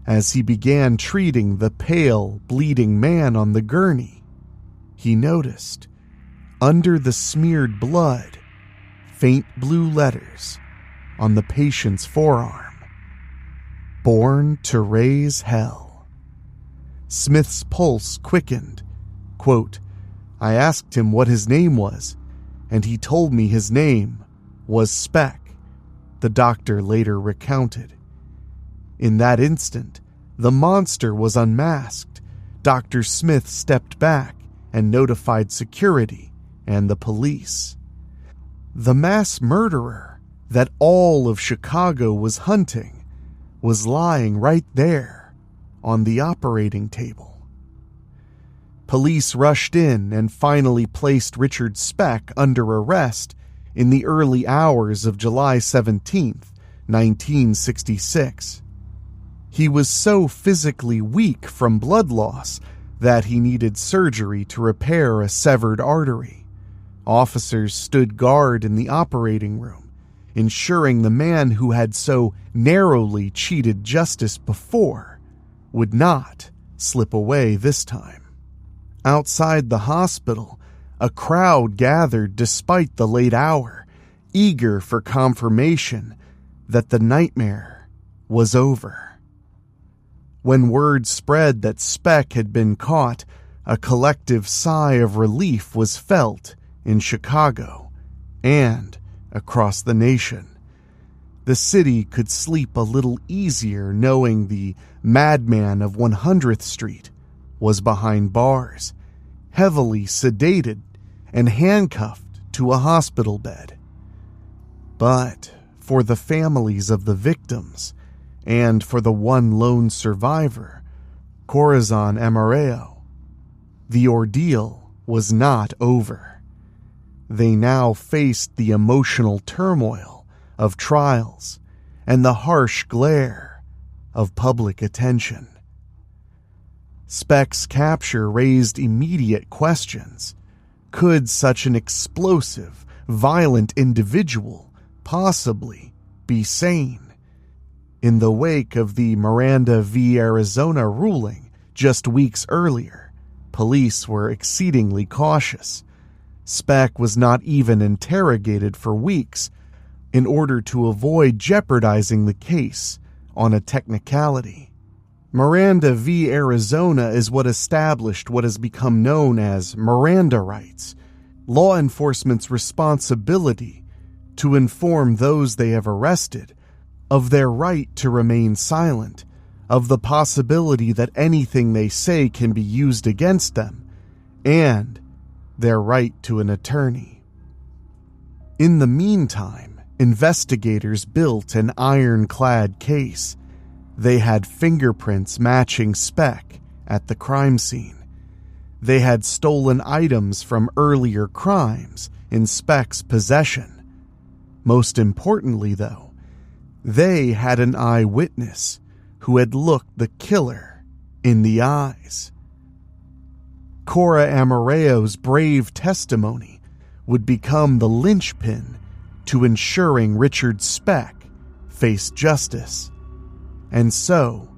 As he began treating the pale, bleeding man on the gurney, he noticed, under the smeared blood, faint blue letters on the patient's forearm. Born to raise hell. Smith's pulse quickened. Quote, I asked him what his name was, and he told me his name was Speck, the doctor later recounted. In that instant, the monster was unmasked. Dr. Smith stepped back and notified security and the police. The mass murderer that all of Chicago was hunting was lying right there on the operating table. Police rushed in and finally placed Richard Speck under arrest in the early hours of July 17th, 1966. He was so physically weak from blood loss that he needed surgery to repair a severed artery. Officers stood guard in the operating room, ensuring the man who had so narrowly cheated justice before would not slip away this time. Outside the hospital, a crowd gathered despite the late hour, eager for confirmation that the nightmare was over. When word spread that Speck had been caught, a collective sigh of relief was felt in Chicago and across the nation. The city could sleep a little easier knowing the madman of 100th Street was behind bars, heavily sedated and handcuffed to a hospital bed. But for the families of the victims, and for the one lone survivor, Corazon Amareo, the ordeal was not over. They now faced the emotional turmoil of trials and the harsh glare of public attention. Speck's capture raised immediate questions. Could such an explosive, violent individual possibly be sane? In the wake of the Miranda v. Arizona ruling just weeks earlier, police were exceedingly cautious. Speck was not even interrogated for weeks in order to avoid jeopardizing the case on a technicality. Miranda v. Arizona is what established what has become known as Miranda rights, law enforcement's responsibility to inform those they have arrested of their right to remain silent, of the possibility that anything they say can be used against them, and their right to an attorney. In the meantime, investigators built an ironclad case. They had fingerprints matching Speck at the crime scene. They had stolen items from earlier crimes in Speck's possession. Most importantly, though, they had an eyewitness who had looked the killer in the eyes. Cora Amareo's brave testimony would become the linchpin to ensuring Richard Speck faced justice. And so,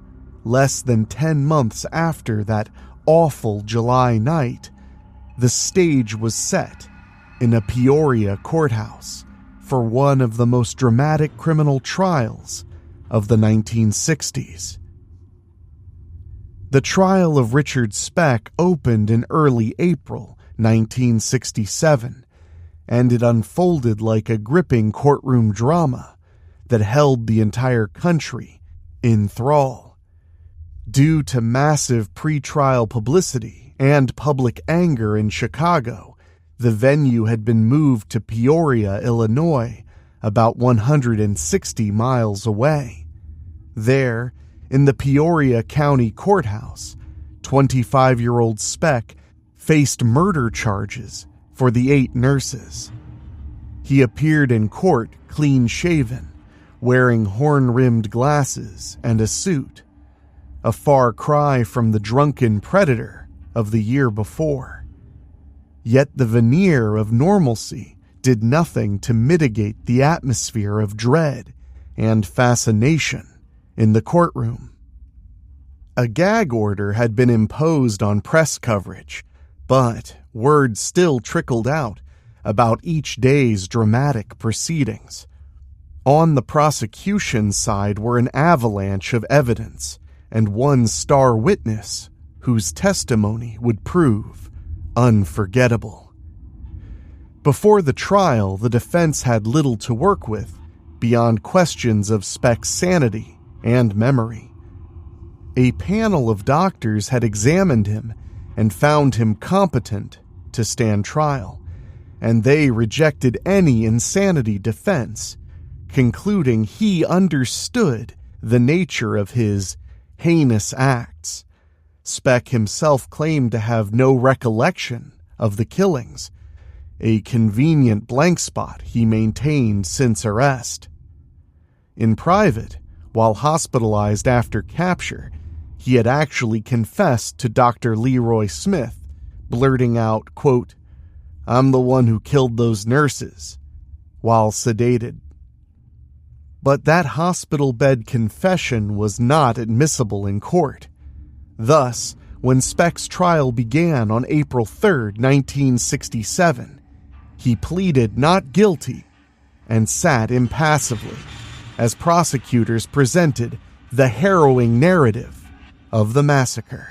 less than 10 months after that awful July night, the stage was set in a Peoria courthouse for one of the most dramatic criminal trials of the 1960s. The trial of Richard Speck opened in early April 1967, and it unfolded like a gripping courtroom drama that held the entire country in thrall. Due to massive pre-trial publicity and public anger in Chicago, the venue had been moved to Peoria, Illinois, about 160 miles away. There, in the Peoria County Courthouse, 25-year-old Speck faced murder charges for the 8 nurses. He appeared in court clean-shaven, wearing horn-rimmed glasses and a suit, a far cry from the drunken predator of the year before. Yet the veneer of normalcy did nothing to mitigate the atmosphere of dread and fascination in the courtroom. A gag order had been imposed on press coverage, but word still trickled out about each day's dramatic proceedings. On the prosecution side were an avalanche of evidence and one star witness whose testimony would prove unforgettable. Before the trial, the defense had little to work with beyond questions of Speck's sanity and memory. A panel of doctors had examined him and found him competent to stand trial, and they rejected any insanity defense, concluding he understood the nature of his heinous acts. Speck himself claimed to have no recollection of the killings, a convenient blank spot he maintained since arrest. In private, while hospitalized after capture, he had actually confessed to Dr. Leroy Smith, blurting out, quote, "I'm the one who killed those nurses," while sedated. But that hospital bed confession was not admissible in court. Thus, when Speck's trial began on April 3, 1967, he pleaded not guilty and sat impassively as prosecutors presented the harrowing narrative of the massacre.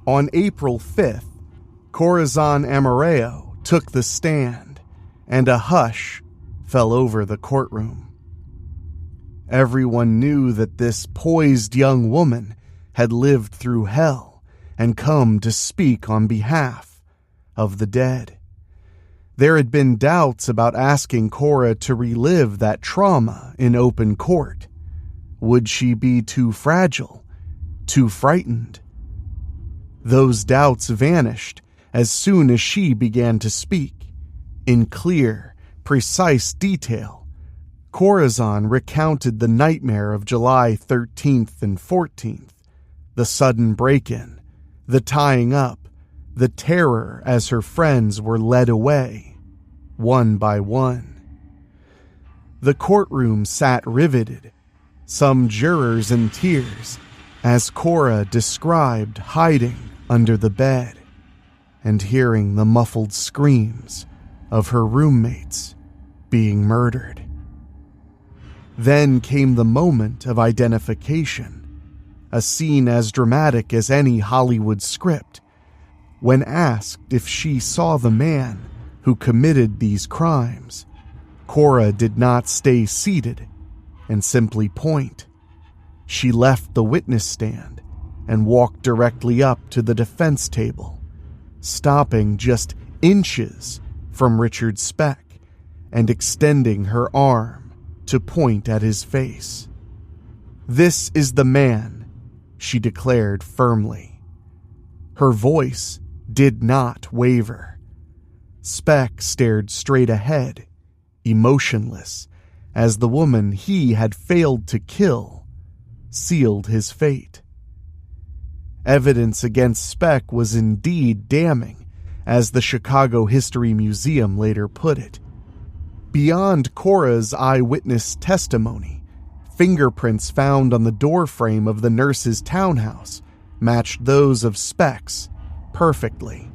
On April 5th, Corazon Amoreo took the stand, and a hush fell over the courtroom. Everyone knew that this poised young woman had lived through hell and come to speak on behalf of the dead. There had been doubts about asking Cora to relive that trauma in open court. Would she be too fragile, too frightened? Those doubts vanished as soon as she began to speak. In clear, precise detail, Corazon recounted the nightmare of July 13th and 14th, the sudden break-in, the tying up, the terror as her friends were led away, one by one. The courtroom sat riveted, some jurors in tears, as Cora described hiding under the bed and hearing the muffled screams of her roommates being murdered. Then came the moment of identification, a scene as dramatic as any Hollywood script. When asked if she saw the man who committed these crimes, Cora did not stay seated and simply point. She left the witness stand and walked directly up to the defense table, stopping just inches from Richard Speck and extending her arm to point at his face. "This is the man," she declared firmly. Her voice did not waver. Speck stared straight ahead, emotionless, as the woman he had failed to kill sealed his fate. Evidence against Speck was indeed damning, as the Chicago History Museum later put it. Beyond Cora's eyewitness testimony, fingerprints found on the doorframe of the nurse's townhouse matched those of Speck's perfectly.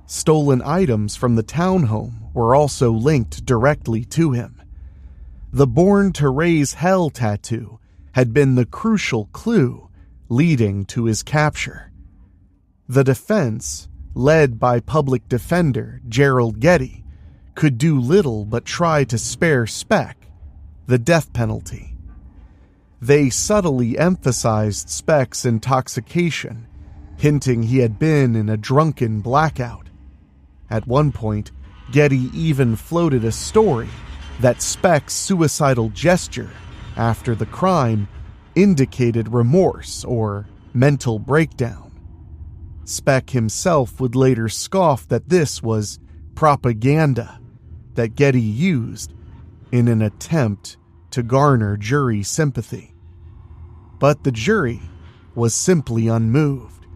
Stolen items from the townhome were also linked directly to him. The Born to Raise Hell tattoo had been the crucial clue leading to his capture. The defense, led by public defender Gerald Getty, could do little but try to spare Speck the death penalty. They subtly emphasized Speck's intoxication, hinting he had been in a drunken blackout. At one point, Getty even floated a story that Speck's suicidal gesture after the crime indicated remorse or mental breakdown. Speck himself would later scoff that this was propaganda that Getty used in an attempt to garner jury sympathy. But the jury was simply unmoved.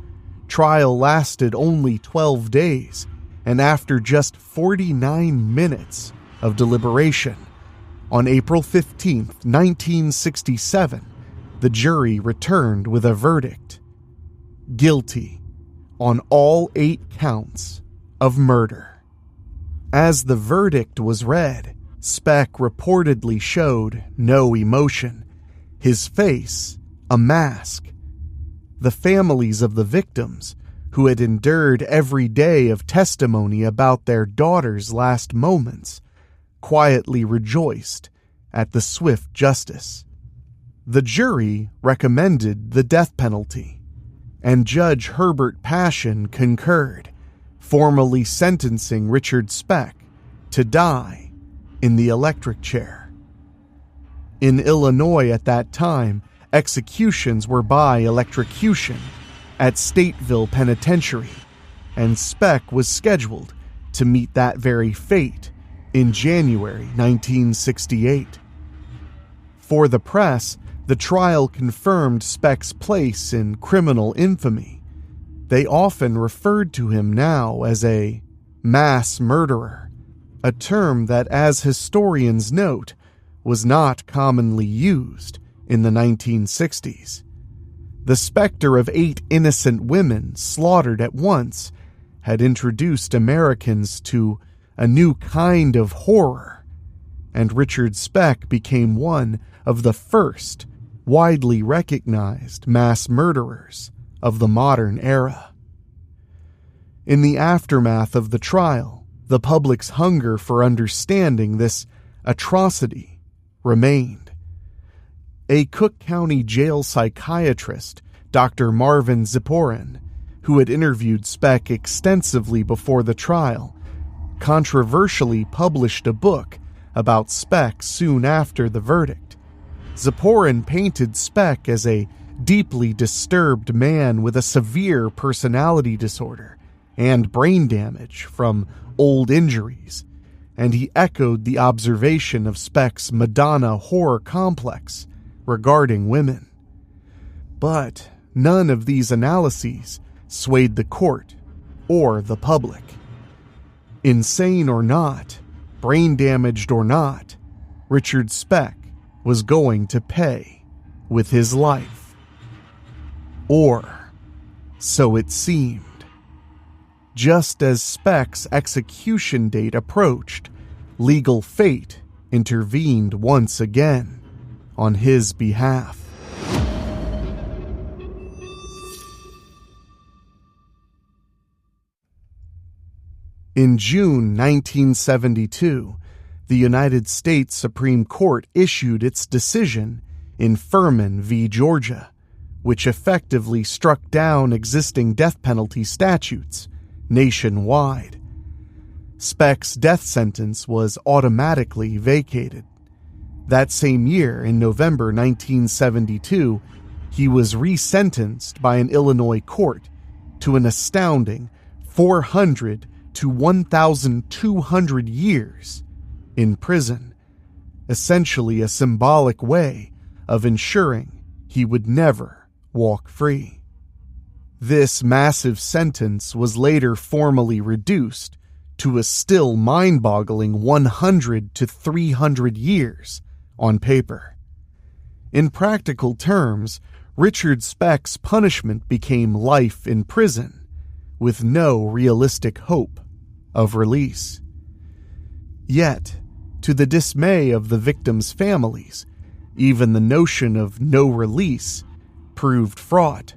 Trial lasted only 12 days, and after just 49 minutes of deliberation, on April 15, 1967, the jury returned with a verdict: guilty on all 8 counts of murder. As the verdict was read, Speck reportedly showed no emotion, his face a mask. The families of the victims, who had endured every day of testimony about their daughter's last moments, quietly rejoiced at the swift justice. The jury recommended the death penalty, and Judge Herbert Passion concurred, formally sentencing Richard Speck to die in the electric chair. In Illinois at that time, executions were by electrocution at Stateville Penitentiary, and Speck was scheduled to meet that very fate in January 1968. For the press, the trial confirmed Speck's place in criminal infamy. They often referred to him now as a mass murderer, a term that, as historians note, was not commonly used in the 1960s. The specter of 8 innocent women slaughtered at once had introduced Americans to a new kind of horror, and Richard Speck became one of the first widely recognized mass murderers of the modern era. In the aftermath of the trial, the public's hunger for understanding this atrocity remained. A Cook County jail psychiatrist, Dr. Marvin Ziporin, who had interviewed Speck extensively before the trial, controversially published a book about Speck soon after the verdict. Ziporin painted Speck as a deeply disturbed man with a severe personality disorder and brain damage from old injuries, and he echoed the observation of Speck's Madonna horror complex regarding women. But none of these analyses swayed the court or the public. Insane or not, brain damaged or not, Richard Speck was going to pay with his life. Or so it seemed. Just as Speck's execution date approached, legal fate intervened once again on his behalf. In June 1972, the United States Supreme Court issued its decision in Furman v. Georgia, which effectively struck down existing death penalty statutes nationwide. Speck's death sentence was automatically vacated. That same year, in November 1972, he was resentenced by an Illinois court to an astounding 400 to 1,200 years in prison, essentially a symbolic way of ensuring he would never walk free. This massive sentence was later formally reduced to a still mind-boggling 100 to 300 years on paper. In practical terms, Richard Speck's punishment became life in prison, with no realistic hope of release. Yet, to the dismay of the victims' families, even the notion of no release proved fraught.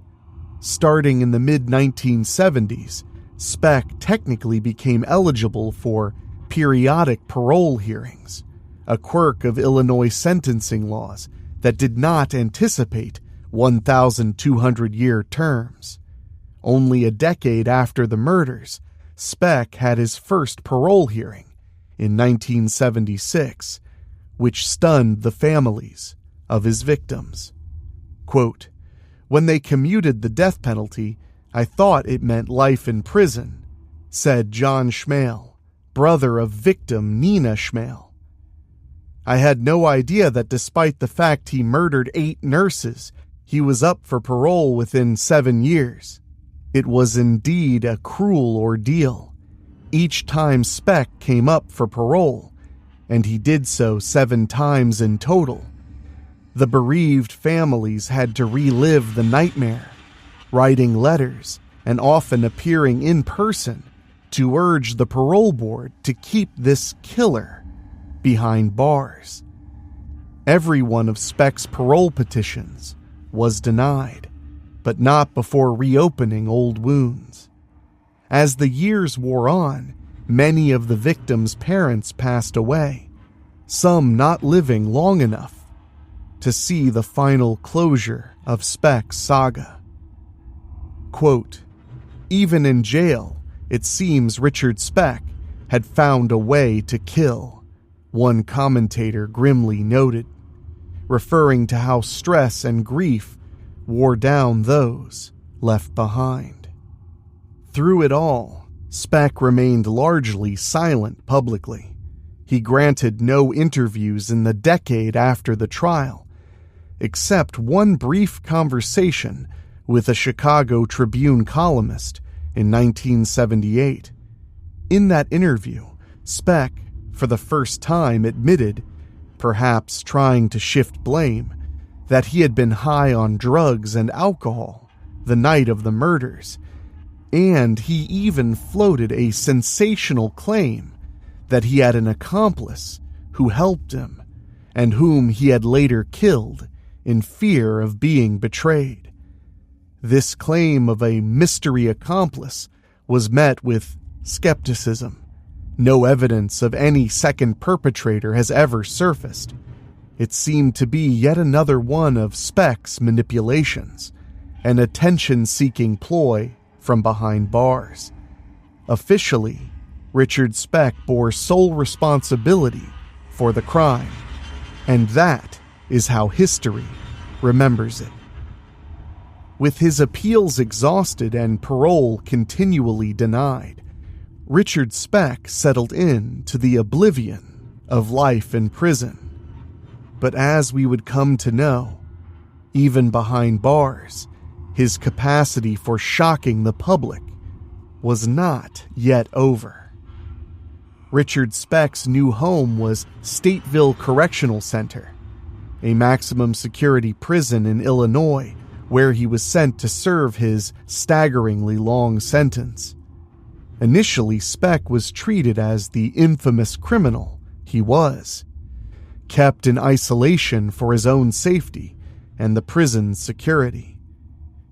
Starting in the mid-1970s, Speck technically became eligible for periodic parole hearings, a quirk of Illinois sentencing laws that did not anticipate 1,200-year terms. Only a decade after the murders, Speck had his first parole hearing in 1976, which stunned the families of his victims. Quote, "When they commuted the death penalty, I thought it meant life in prison, said John Schmale, brother of victim Nina Schmale. I had no idea that despite the fact he murdered 8 nurses, he was up for parole within 7 years. It was indeed a cruel ordeal. Each time Speck came up for parole, and he did so 7 times in total, the bereaved families had to relive the nightmare, writing letters and often appearing in person to urge the parole board to keep this killer behind bars. Every one of Speck's parole petitions was denied, but not before reopening old wounds. As the years wore on, many of the victims' parents passed away, some not living long enough to see the final closure of Speck's saga. Quote, "Even in jail, it seems Richard Speck had found a way to kill," one commentator grimly noted, referring to how stress and grief wore down those left behind. Through it all, Speck remained largely silent publicly. He granted no interviews in the decade after the trial, except one brief conversation with a Chicago Tribune columnist in 1978. In that interview, Speck, for the first time, admitted, perhaps trying to shift blame, that he had been high on drugs and alcohol the night of the murders, and he even floated a sensational claim that he had an accomplice who helped him and whom he had later killed in fear of being betrayed. This claim of a mystery accomplice was met with skepticism. No evidence of any second perpetrator has ever surfaced. It seemed to be yet another one of Speck's manipulations, an attention-seeking ploy from behind bars. Officially, Richard Speck bore sole responsibility for the crime, and that is how history remembers it. With his appeals exhausted and parole continually denied, Richard Speck settled in to the oblivion of life in prison. But as we would come to know, even behind bars, his capacity for shocking the public was not yet over. Richard Speck's new home was Stateville Correctional Center, a maximum security prison in Illinois where he was sent to serve his staggeringly long sentence. Initially, Speck was treated as the infamous criminal he was, kept in isolation for his own safety and the prison's security.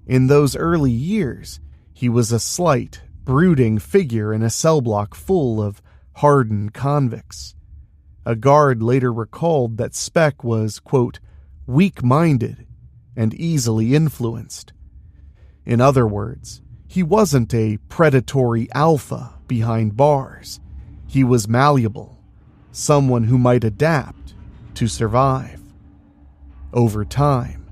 In those early years, he was a slight, brooding figure in a cell block full of hardened convicts. A guard later recalled that Speck was, quote, weak-minded and easily influenced. In other words, he wasn't a predatory alpha behind bars. He was malleable, someone who might adapt to survive. Over time,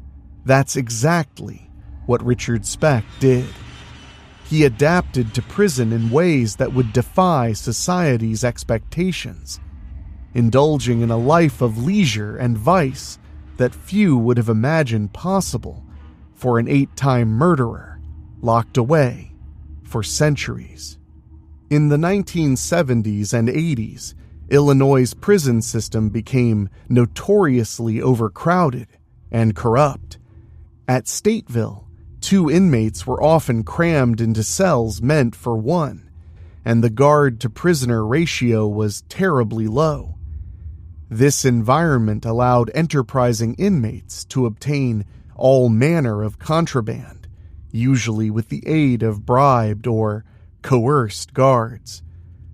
that's exactly what Richard Speck did. He adapted to prison in ways that would defy society's expectations, indulging in a life of leisure and vice that few would have imagined possible for an 8-time murderer locked away for centuries. In the 1970s and 80s, Illinois' prison system became notoriously overcrowded and corrupt. At Stateville, 2 inmates were often crammed into cells meant for 1, and the guard-to-prisoner ratio was terribly low. This environment allowed enterprising inmates to obtain all manner of contraband, usually with the aid of bribed or coerced guards.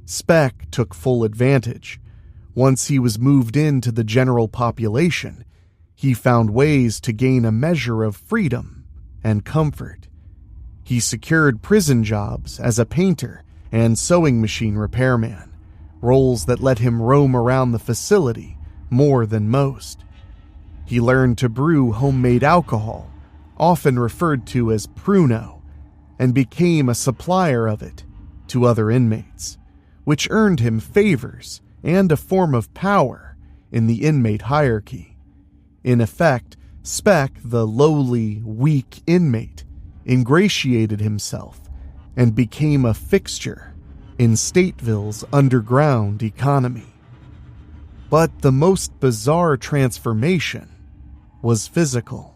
Speck took full advantage. Once he was moved into the general population, he found ways to gain a measure of freedom and comfort. He secured prison jobs as a painter and sewing machine repairman, roles that let him roam around the facility more than most. He learned to brew homemade alcohol, often referred to as Pruno, and became a supplier of it to other inmates, which earned him favors and a form of power in the inmate hierarchy. In effect, Speck, the lowly, weak inmate, ingratiated himself and became a fixture in Stateville's underground economy. But the most bizarre transformation was physical.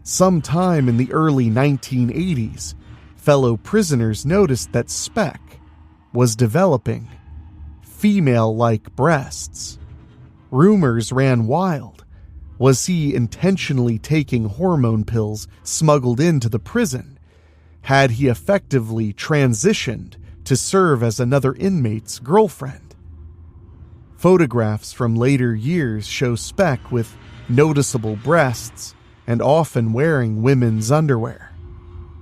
Sometime in the early 1980s, fellow prisoners noticed that Speck was developing female-like breasts. Rumors ran wild. Was he intentionally taking hormone pills smuggled into the prison? Had he effectively transitioned to serve as another inmate's girlfriend? Photographs from later years show Speck with noticeable breasts and often wearing women's underwear.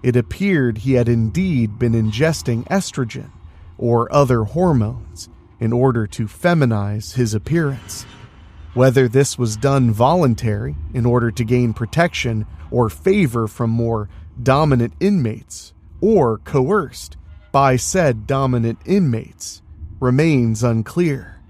It appeared he had indeed been ingesting estrogen or other hormones in order to feminize his appearance. Whether this was done voluntary in order to gain protection or favor from more dominant inmates, or coerced by said dominant inmates, remains unclear.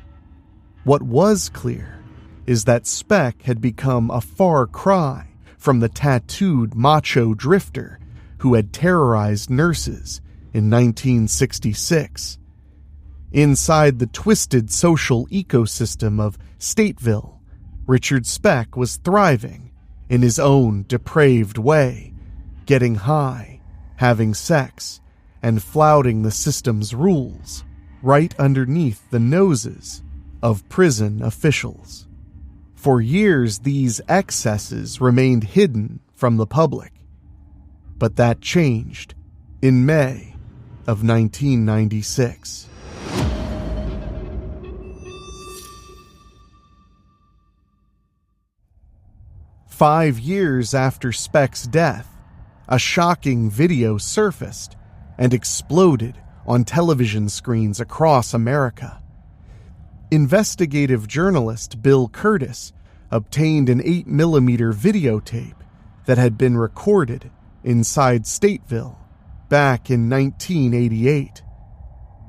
What was clear is that Speck had become a far cry from the tattooed macho drifter who had terrorized nurses in 1966. Inside the twisted social ecosystem of Stateville, Richard Speck was thriving in his own depraved way, getting high, having sex, and flouting the system's rules right underneath the noses of prison officials. For years, these excesses remained hidden from the public, but that changed in May of 1996. Five years after Speck's death, a shocking video surfaced and exploded on television screens across America. Investigative journalist Bill Curtis obtained an 8mm videotape that had been recorded inside Stateville back in 1988.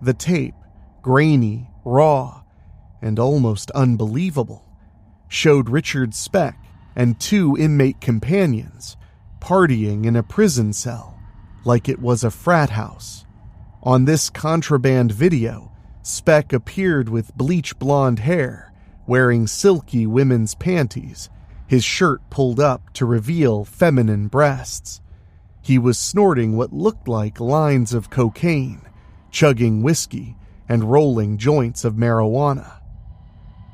The tape, grainy, raw, and almost unbelievable, showed Richard Speck and two inmate companions partying in a prison cell like it was a frat house. On this contraband video, Speck appeared with bleach blonde hair, wearing silky women's panties, his shirt pulled up to reveal feminine breasts. He was snorting what looked like lines of cocaine, chugging whiskey, and rolling joints of marijuana.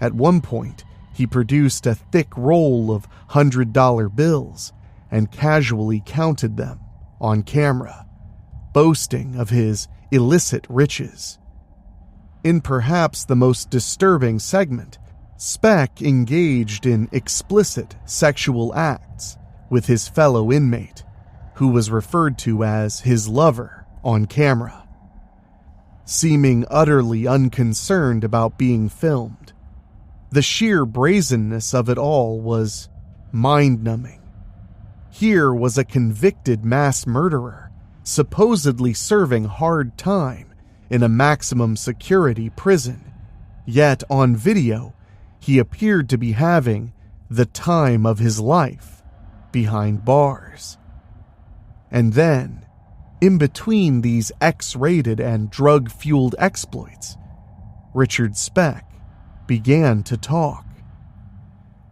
At one point, he produced a thick roll of $100 bills and casually counted them on camera, boasting of his illicit riches. In perhaps the most disturbing segment, Speck engaged in explicit sexual acts with his fellow inmate, who was referred to as his lover on camera. Seeming utterly unconcerned about being filmed, the sheer brazenness of it all was mind-numbing. Here was a convicted mass murderer, supposedly serving hard time in a maximum security prison, yet on video, he appeared to be having the time of his life behind bars. And then, in between these X-rated and drug-fueled exploits, Richard Speck began to talk.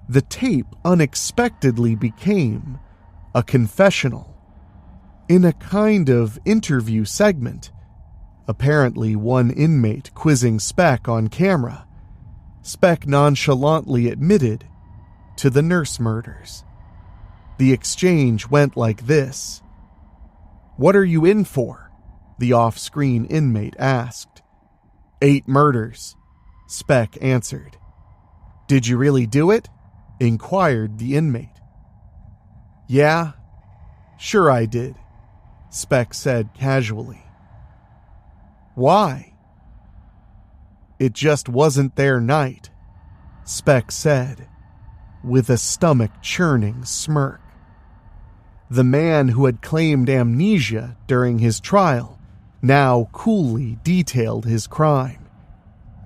The tape unexpectedly became a confessional. In a kind of interview segment, apparently one inmate quizzing Speck on camera, Speck nonchalantly admitted to the nurse murders. The exchange went like this. "What are you in for?" the off-screen inmate asked. "8 murders," Speck answered. "Did you really do it?" inquired the inmate. "Yeah, sure I did," Speck said casually. "Why?" "It just wasn't their night," Speck said, with a stomach-churning smirk. The man who had claimed amnesia during his trial now coolly detailed his crime.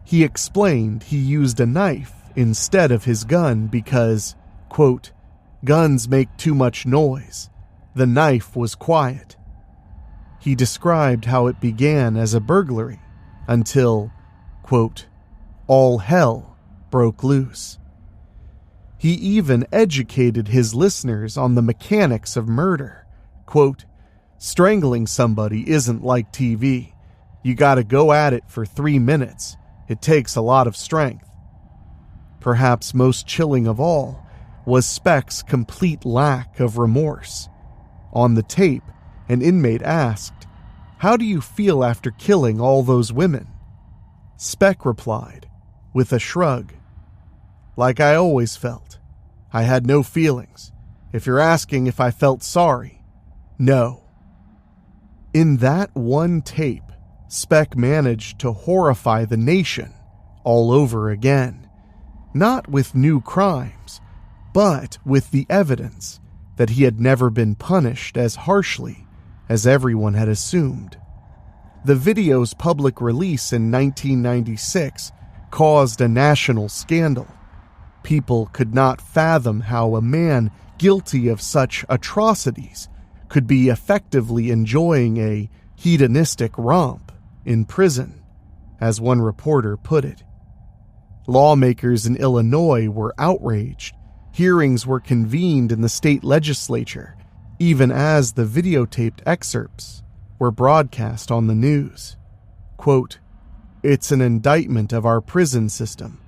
He explained he used a knife instead of his gun because, quote, guns make too much noise. The knife was quiet. He described how it began as a burglary until, quote, all hell broke loose. He even educated his listeners on the mechanics of murder. Quote, strangling somebody isn't like TV. You gotta go at it for 3 minutes. It takes a lot of strength. Perhaps most chilling of all was Speck's complete lack of remorse. On the tape, an inmate asked, how do you feel after killing all those women? Speck replied, with a shrug, like I always felt. I had no feelings. If you're asking if I felt sorry, no. In that one tape, Speck managed to horrify the nation all over again, not with new crimes, but with the evidence that he had never been punished as harshly as everyone had assumed. The video's public release in 1996 caused a national scandal. People could not fathom how a man guilty of such atrocities could be effectively enjoying a hedonistic romp in prison, as one reporter put it. Lawmakers in Illinois were outraged. Hearings were convened in the state legislature, even as the videotaped excerpts were broadcast on the news. Quote, it's an indictment of our prison system.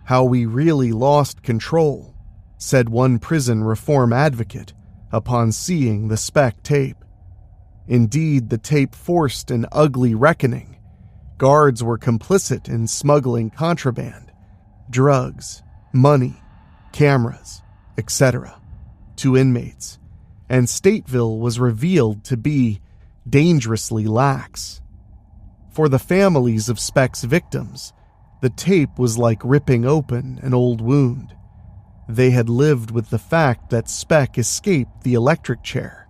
How we really lost control, said one prison reform advocate upon seeing the Speck tape. Indeed, the tape forced an ugly reckoning. Guards were complicit in smuggling contraband, drugs, money, cameras, etc., to inmates, and Stateville was revealed to be dangerously lax. For the families of Speck's victims, the tape was like ripping open an old wound. They had lived with the fact that Speck escaped the electric chair,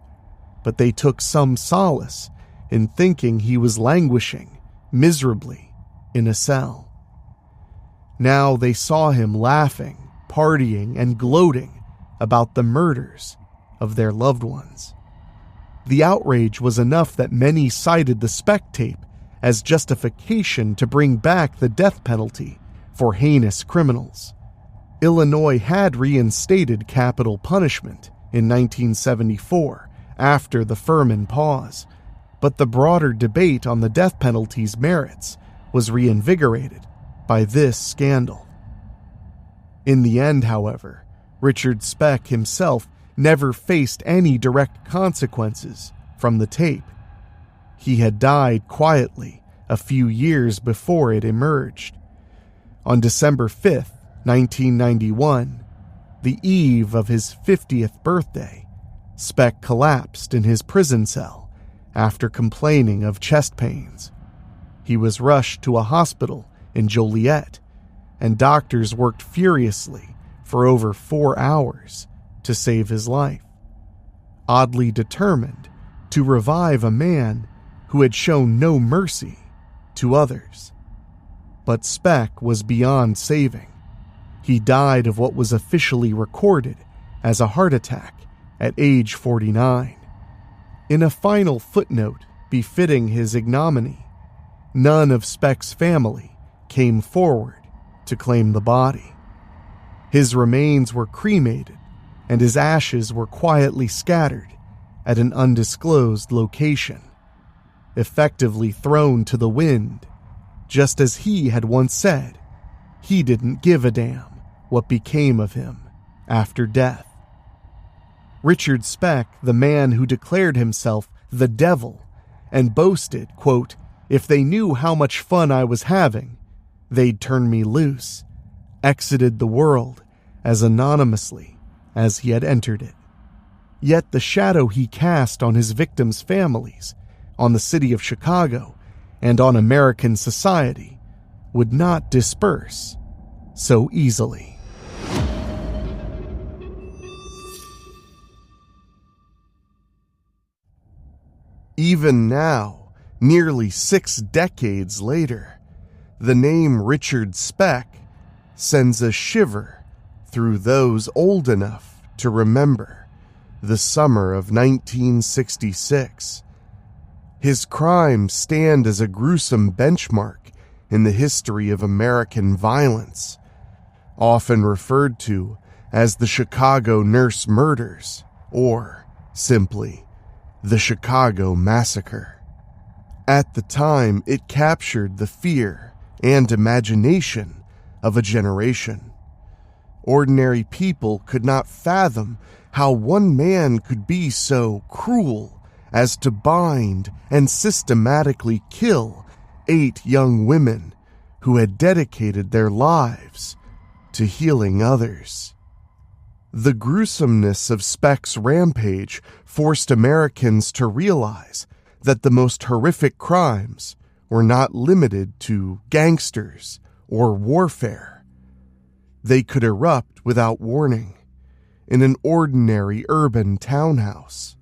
but they took some solace in thinking he was languishing miserably in a cell. Now they saw him laughing, partying, and gloating about the murders of their loved ones. The outrage was enough that many cited the Speck tape as justification to bring back the death penalty for heinous criminals. Illinois had reinstated capital punishment in 1974 after the Furman pause, but the broader debate on the death penalty's merits was reinvigorated by this scandal. In the end, however, Richard Speck himself never faced any direct consequences from the tape. He had died quietly a few years before it emerged. On December 5th, 1991, the eve of his 50th birthday, Speck collapsed in his prison cell after complaining of chest pains. He was rushed to a hospital in Joliet, and doctors worked furiously for over 4 hours to save his life, oddly determined to revive a man who had shown no mercy to others. But Speck was beyond saving. He died of what was officially recorded as a heart attack at age 49. In a final footnote befitting his ignominy, none of Speck's family came forward to claim the body. His remains were cremated, and his ashes were quietly scattered at an undisclosed location, effectively thrown to the wind, just as he had once said he didn't give a damn what became of him after death. Richard Speck, the man who declared himself the devil and boasted, quote, if they knew how much fun I was having, they'd turn me loose, exited the world as anonymously as he had entered it. Yet the shadow he cast on his victims' families, on the city of Chicago, and on American society would not disperse so easily. Even now, nearly 6 decades later, the name Richard Speck sends a shiver through those old enough to remember the summer of 1966. His crimes stand as a gruesome benchmark in the history of American violence, often referred to as the Chicago Nurse Murders, or simply the Chicago Massacre. At the time, it captured the fear and imagination of a generation. Ordinary people could not fathom how one man could be so cruel as to bind and systematically kill 8 young women who had dedicated their lives to healing others. The gruesomeness of Speck's rampage forced Americans to realize that the most horrific crimes were not limited to gangsters or warfare. They could erupt without warning in an ordinary urban townhouse.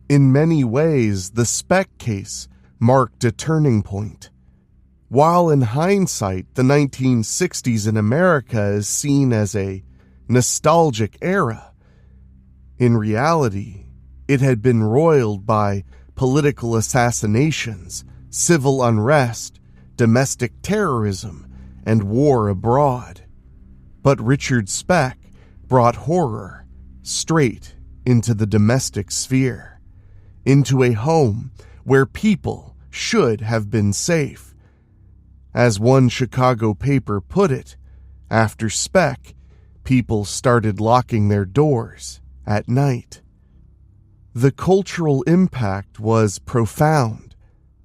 In many ways, the Speck case marked a turning point. While in hindsight, the 1960s in America is seen as a nostalgic era, in reality, it had been roiled by political assassinations, civil unrest, domestic terrorism, and war abroad. But Richard Speck brought horror straight into the domestic sphere, into a home where people should have been safe. As one Chicago paper put it, after Speck, people started locking their doors at night. The cultural impact was profound.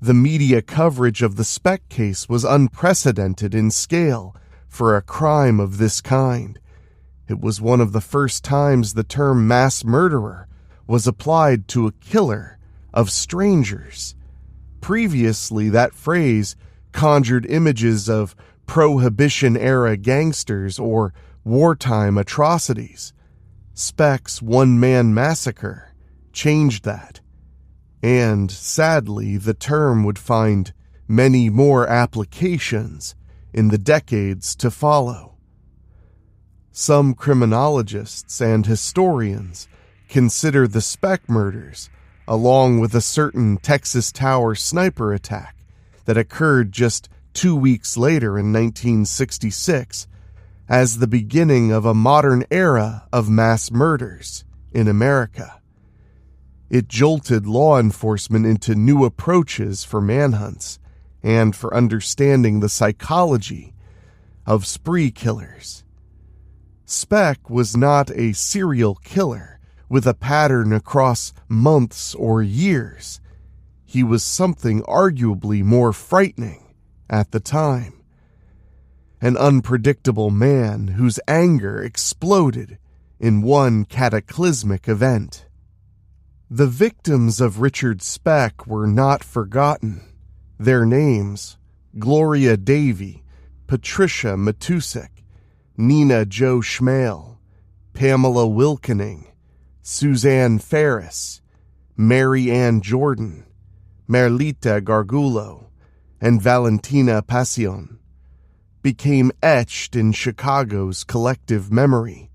The media coverage of the Speck case was unprecedented in scale for a crime of this kind. It was one of the first times the term mass murderer was applied to a killer of strangers. Previously, that phrase conjured images of Prohibition-era gangsters or wartime atrocities. Speck's one-man massacre changed that, and sadly, the term would find many more applications in the decades to follow. Some criminologists and historians consider the Speck murders, along with a certain Texas Tower sniper attack that occurred just 2 weeks later in 1966, as the beginning of a modern era of mass murders in America. It jolted law enforcement into new approaches for manhunts and for understanding the psychology of spree killers. Speck was not a serial killer with a pattern across months or years. He was something arguably more frightening at the time. An unpredictable man whose anger exploded in one cataclysmic event. The victims of Richard Speck were not forgotten. Their names, Gloria Davy, Patricia Matusik, Nina Jo Schmale, Pamela Wilkening, Suzanne Ferris, Mary Ann Jordan, Merlita Gargulo, and Valentina Passion, became etched in Chicago's collective memory.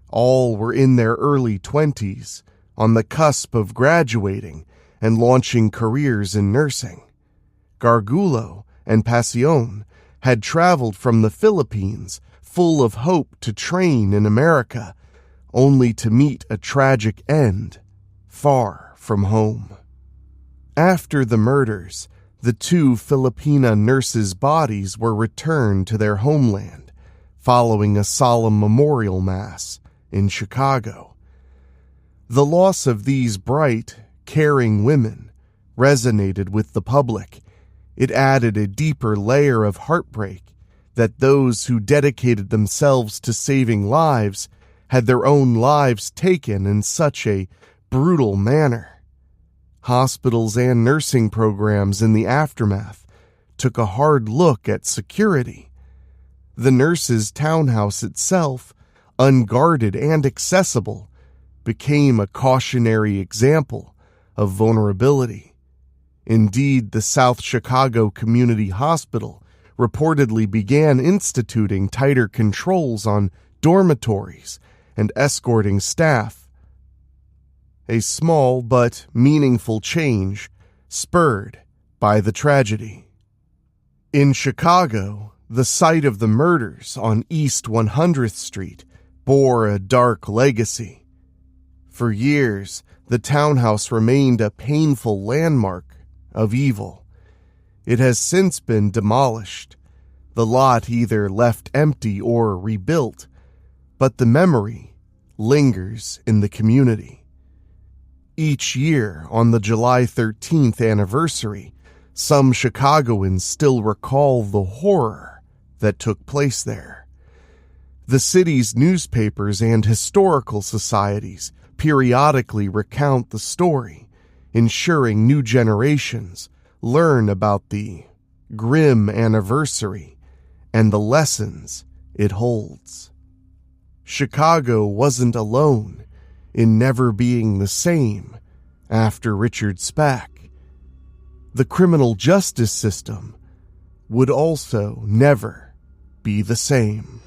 All were in their early 20s, on the cusp of graduating and launching careers in nursing. Gargulo and Passion had traveled from the Philippines full of hope to train in America, only to meet a tragic end far from home. After the murders, the 2 Filipina nurses' bodies were returned to their homeland, following a solemn memorial mass in Chicago. The loss of these bright, caring women resonated with the public. It added a deeper layer of heartbreak that those who dedicated themselves to saving lives had their own lives taken in such a brutal manner. Hospitals and nursing programs in the aftermath took a hard look at security. The nurses' townhouse itself, unguarded and accessible, became a cautionary example of vulnerability. Indeed, the South Chicago Community Hospital reportedly began instituting tighter controls on dormitories and escorting staff. A small but meaningful change spurred by the tragedy. In Chicago, the site of the murders on East 100th Street bore a dark legacy. For years, the townhouse remained a painful landmark of evil. It has since been demolished, the lot either left empty or rebuilt, but the memory lingers in the community. Each year, on the July 13th anniversary, some Chicagoans still recall the horror that took place there. The city's newspapers and historical societies periodically recount the story, ensuring new generations learn about the grim anniversary and the lessons it holds. Chicago wasn't alone in never being the same after Richard Speck. The criminal justice system would also never be the same.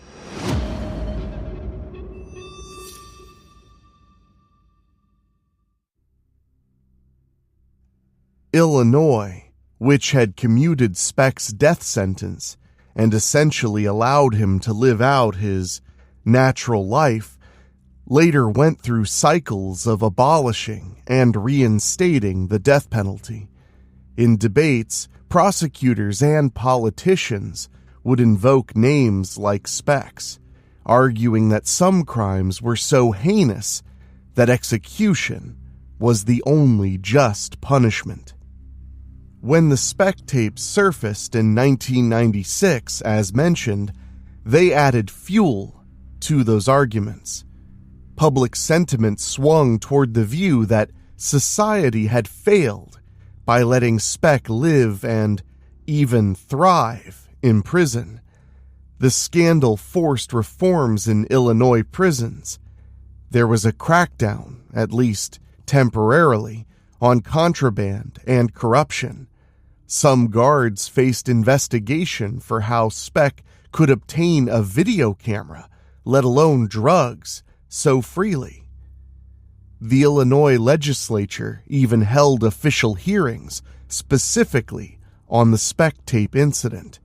Illinois, which had commuted Speck's death sentence and essentially allowed him to live out his natural life, later went through cycles of abolishing and reinstating the death penalty. In debates, prosecutors and politicians would invoke names like Speck's, arguing that some crimes were so heinous that execution was the only just punishment. When the Speck tapes surfaced in 1996, as mentioned, they added fuel to those arguments. Public sentiment swung toward the view that society had failed by letting Speck live and even thrive in prison. The scandal forced reforms in Illinois prisons. There was a crackdown, at least temporarily, on contraband and corruption. Some guards faced investigation for how Speck could obtain a video camera, let alone drugs, so freely. The Illinois legislature even held official hearings specifically on the Speck tape incident.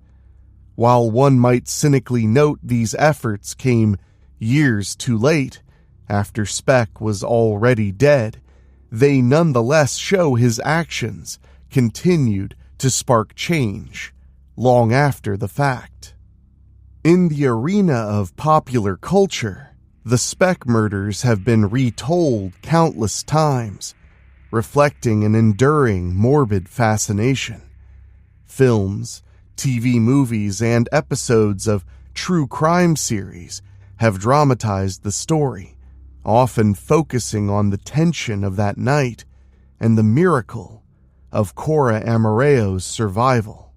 While one might cynically note these efforts came years too late, after Speck was already dead, they nonetheless show his actions continued to spark change long after the fact. In the arena of popular culture, the Speck murders have been retold countless times, reflecting an enduring morbid fascination. Films, TV movies, and episodes of true crime series have dramatized the story, often focusing on the tension of that night and the miracle of Cora Amareo's survival.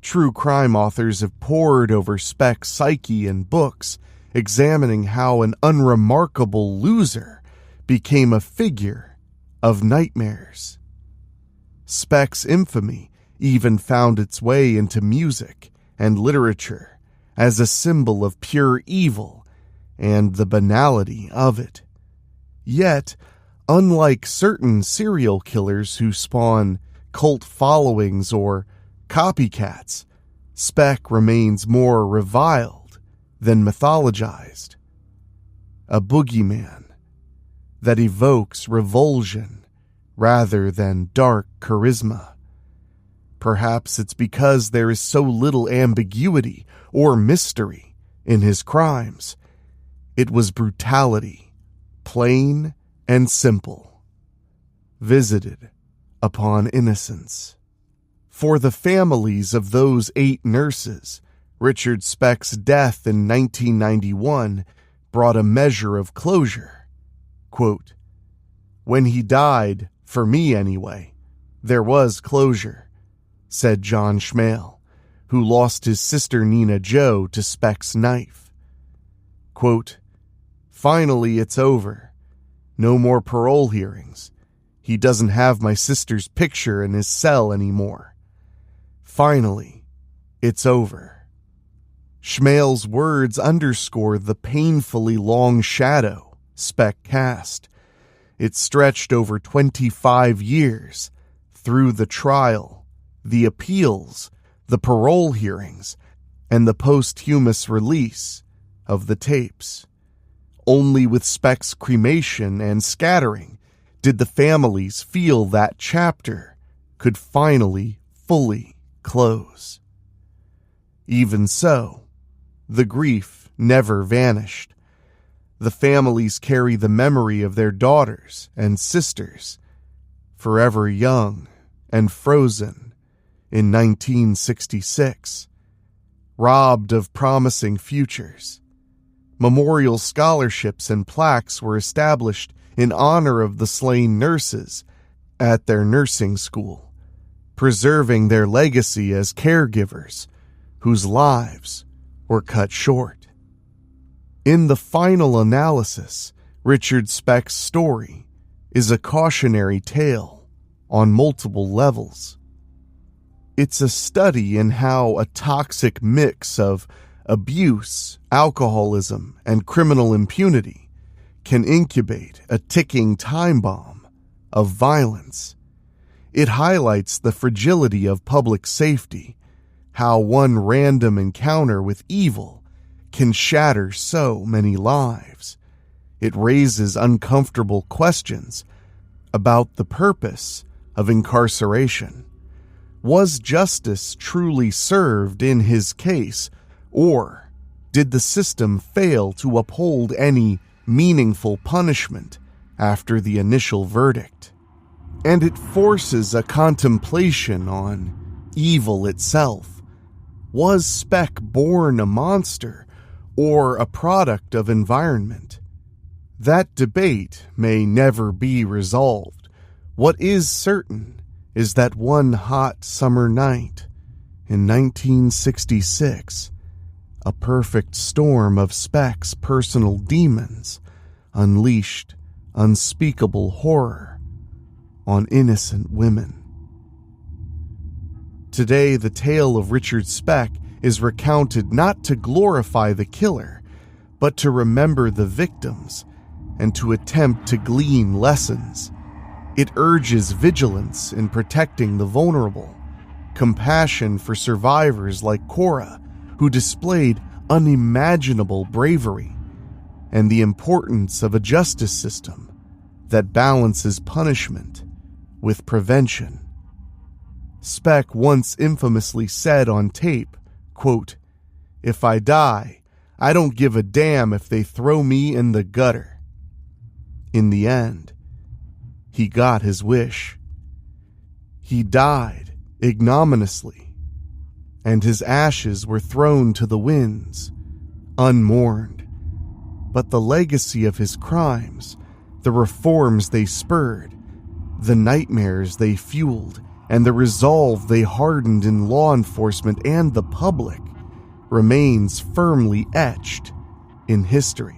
True crime authors have pored over Speck's psyche in books, examining how an unremarkable loser became a figure of nightmares. Speck's infamy even found its way into music and literature as a symbol of pure evil and the banality of it. Yet, unlike certain serial killers who spawn cult followings or copycats, Speck remains more reviled than mythologized. A boogeyman that evokes revulsion rather than dark charisma. Perhaps it's because there is so little ambiguity or mystery in his crimes. It was brutality, plain and simple, visited upon innocence. For the families of those 8 nurses, Richard Speck's death in 1991 brought a measure of closure. Quote, "When he died, for me anyway, there was closure," said John Schmale, who lost his sister Nina Jo to Speck's knife. Quote, "Finally it's over. No more parole hearings. He doesn't have my sister's picture in his cell anymore. Finally, it's over. Schmale's words underscore the painfully long shadow Speck cast. It stretched over 25 years, through the trial, the appeals, the parole hearings, and the posthumous release of the tapes. Only with Speck's cremation and scattering did the families feel that chapter could finally fully close. Even so, the grief never vanished. The families carry the memory of their daughters and sisters, forever young and frozen in 1966, robbed of promising futures. Memorial scholarships and plaques were established in honor of the slain nurses at their nursing school, preserving their legacy as caregivers whose lives were cut short. In the final analysis, Richard Speck's story is a cautionary tale on multiple levels. It's a study in how a toxic mix of abuse, alcoholism, and criminal impunity can incubate a ticking time bomb of violence. It highlights the fragility of public safety, how one random encounter with evil can shatter so many lives. It raises uncomfortable questions about the purpose of incarceration. Was justice truly served in his case, or did the system fail to uphold any meaningful punishment after the initial verdict? And it forces a contemplation on evil itself. Was Speck born a monster or a product of environment? That debate may never be resolved. What is certain is that one hot summer night in 1966, a perfect storm of Speck's personal demons unleashed unspeakable horror on innocent women. Today, the tale of Richard Speck is recounted not to glorify the killer, but to remember the victims and to attempt to glean lessons. It urges vigilance in protecting the vulnerable, compassion for survivors like Cora, who displayed unimaginable bravery, and the importance of a justice system that balances punishment with prevention. Speck once infamously said on tape, quote, "If I die, I don't give a damn if they throw me in the gutter." In the end, he got his wish. He died ignominiously, and his ashes were thrown to the winds, unmourned. But the legacy of his crimes, the reforms they spurred, the nightmares they fueled, and the resolve they hardened in law enforcement and the public, remains firmly etched in history.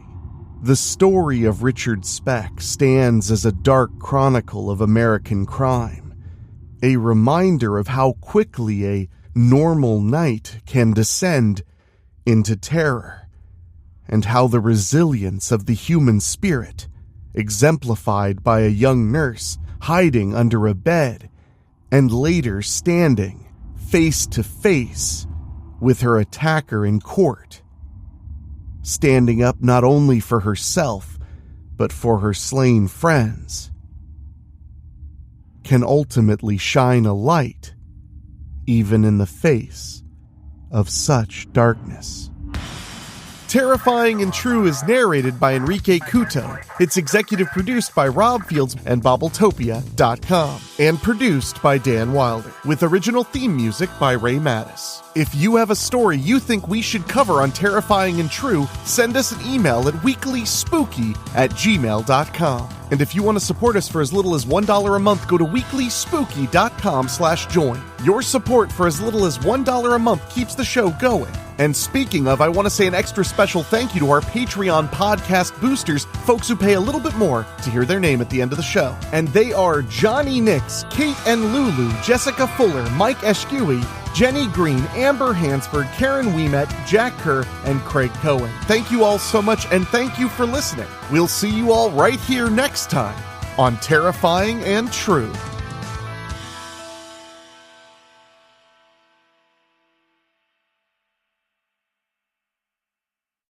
The story of Richard Speck stands as a dark chronicle of American crime, a reminder of how quickly a normal night can descend into terror, and how the resilience of the human spirit, exemplified by a young nurse hiding under a bed and later standing face to face with her attacker in court, standing up not only for herself but for her slain friends, can ultimately shine a light even in the face of such darkness. Terrifying and True is narrated by Enrique Couto. It's executive produced by Rob Fields and Bobbletopia.com, and produced by Dan Wilder, with original theme music by Ray Mattis. If you have a story you think we should cover on Terrifying and True, send us an email at weeklyspooky@gmail.com. And if you want to support us for as little as $1 a month, go to weeklyspooky.com/join. Your support for as little as $1 a month keeps the show going And speaking of, I want to say an extra special thank you to our Patreon podcast boosters, folks who pay a little bit more to hear their name at the end of the show. And they are Johnny Nix, Kate and Lulu, Jessica Fuller, Mike Eschewey, Jenny Green, Amber Hansford, Karen Wiemet, Jack Kerr, and Craig Cohen. Thank you all so much, and thank you for listening. We'll see you all right here next time on Terrifying and True.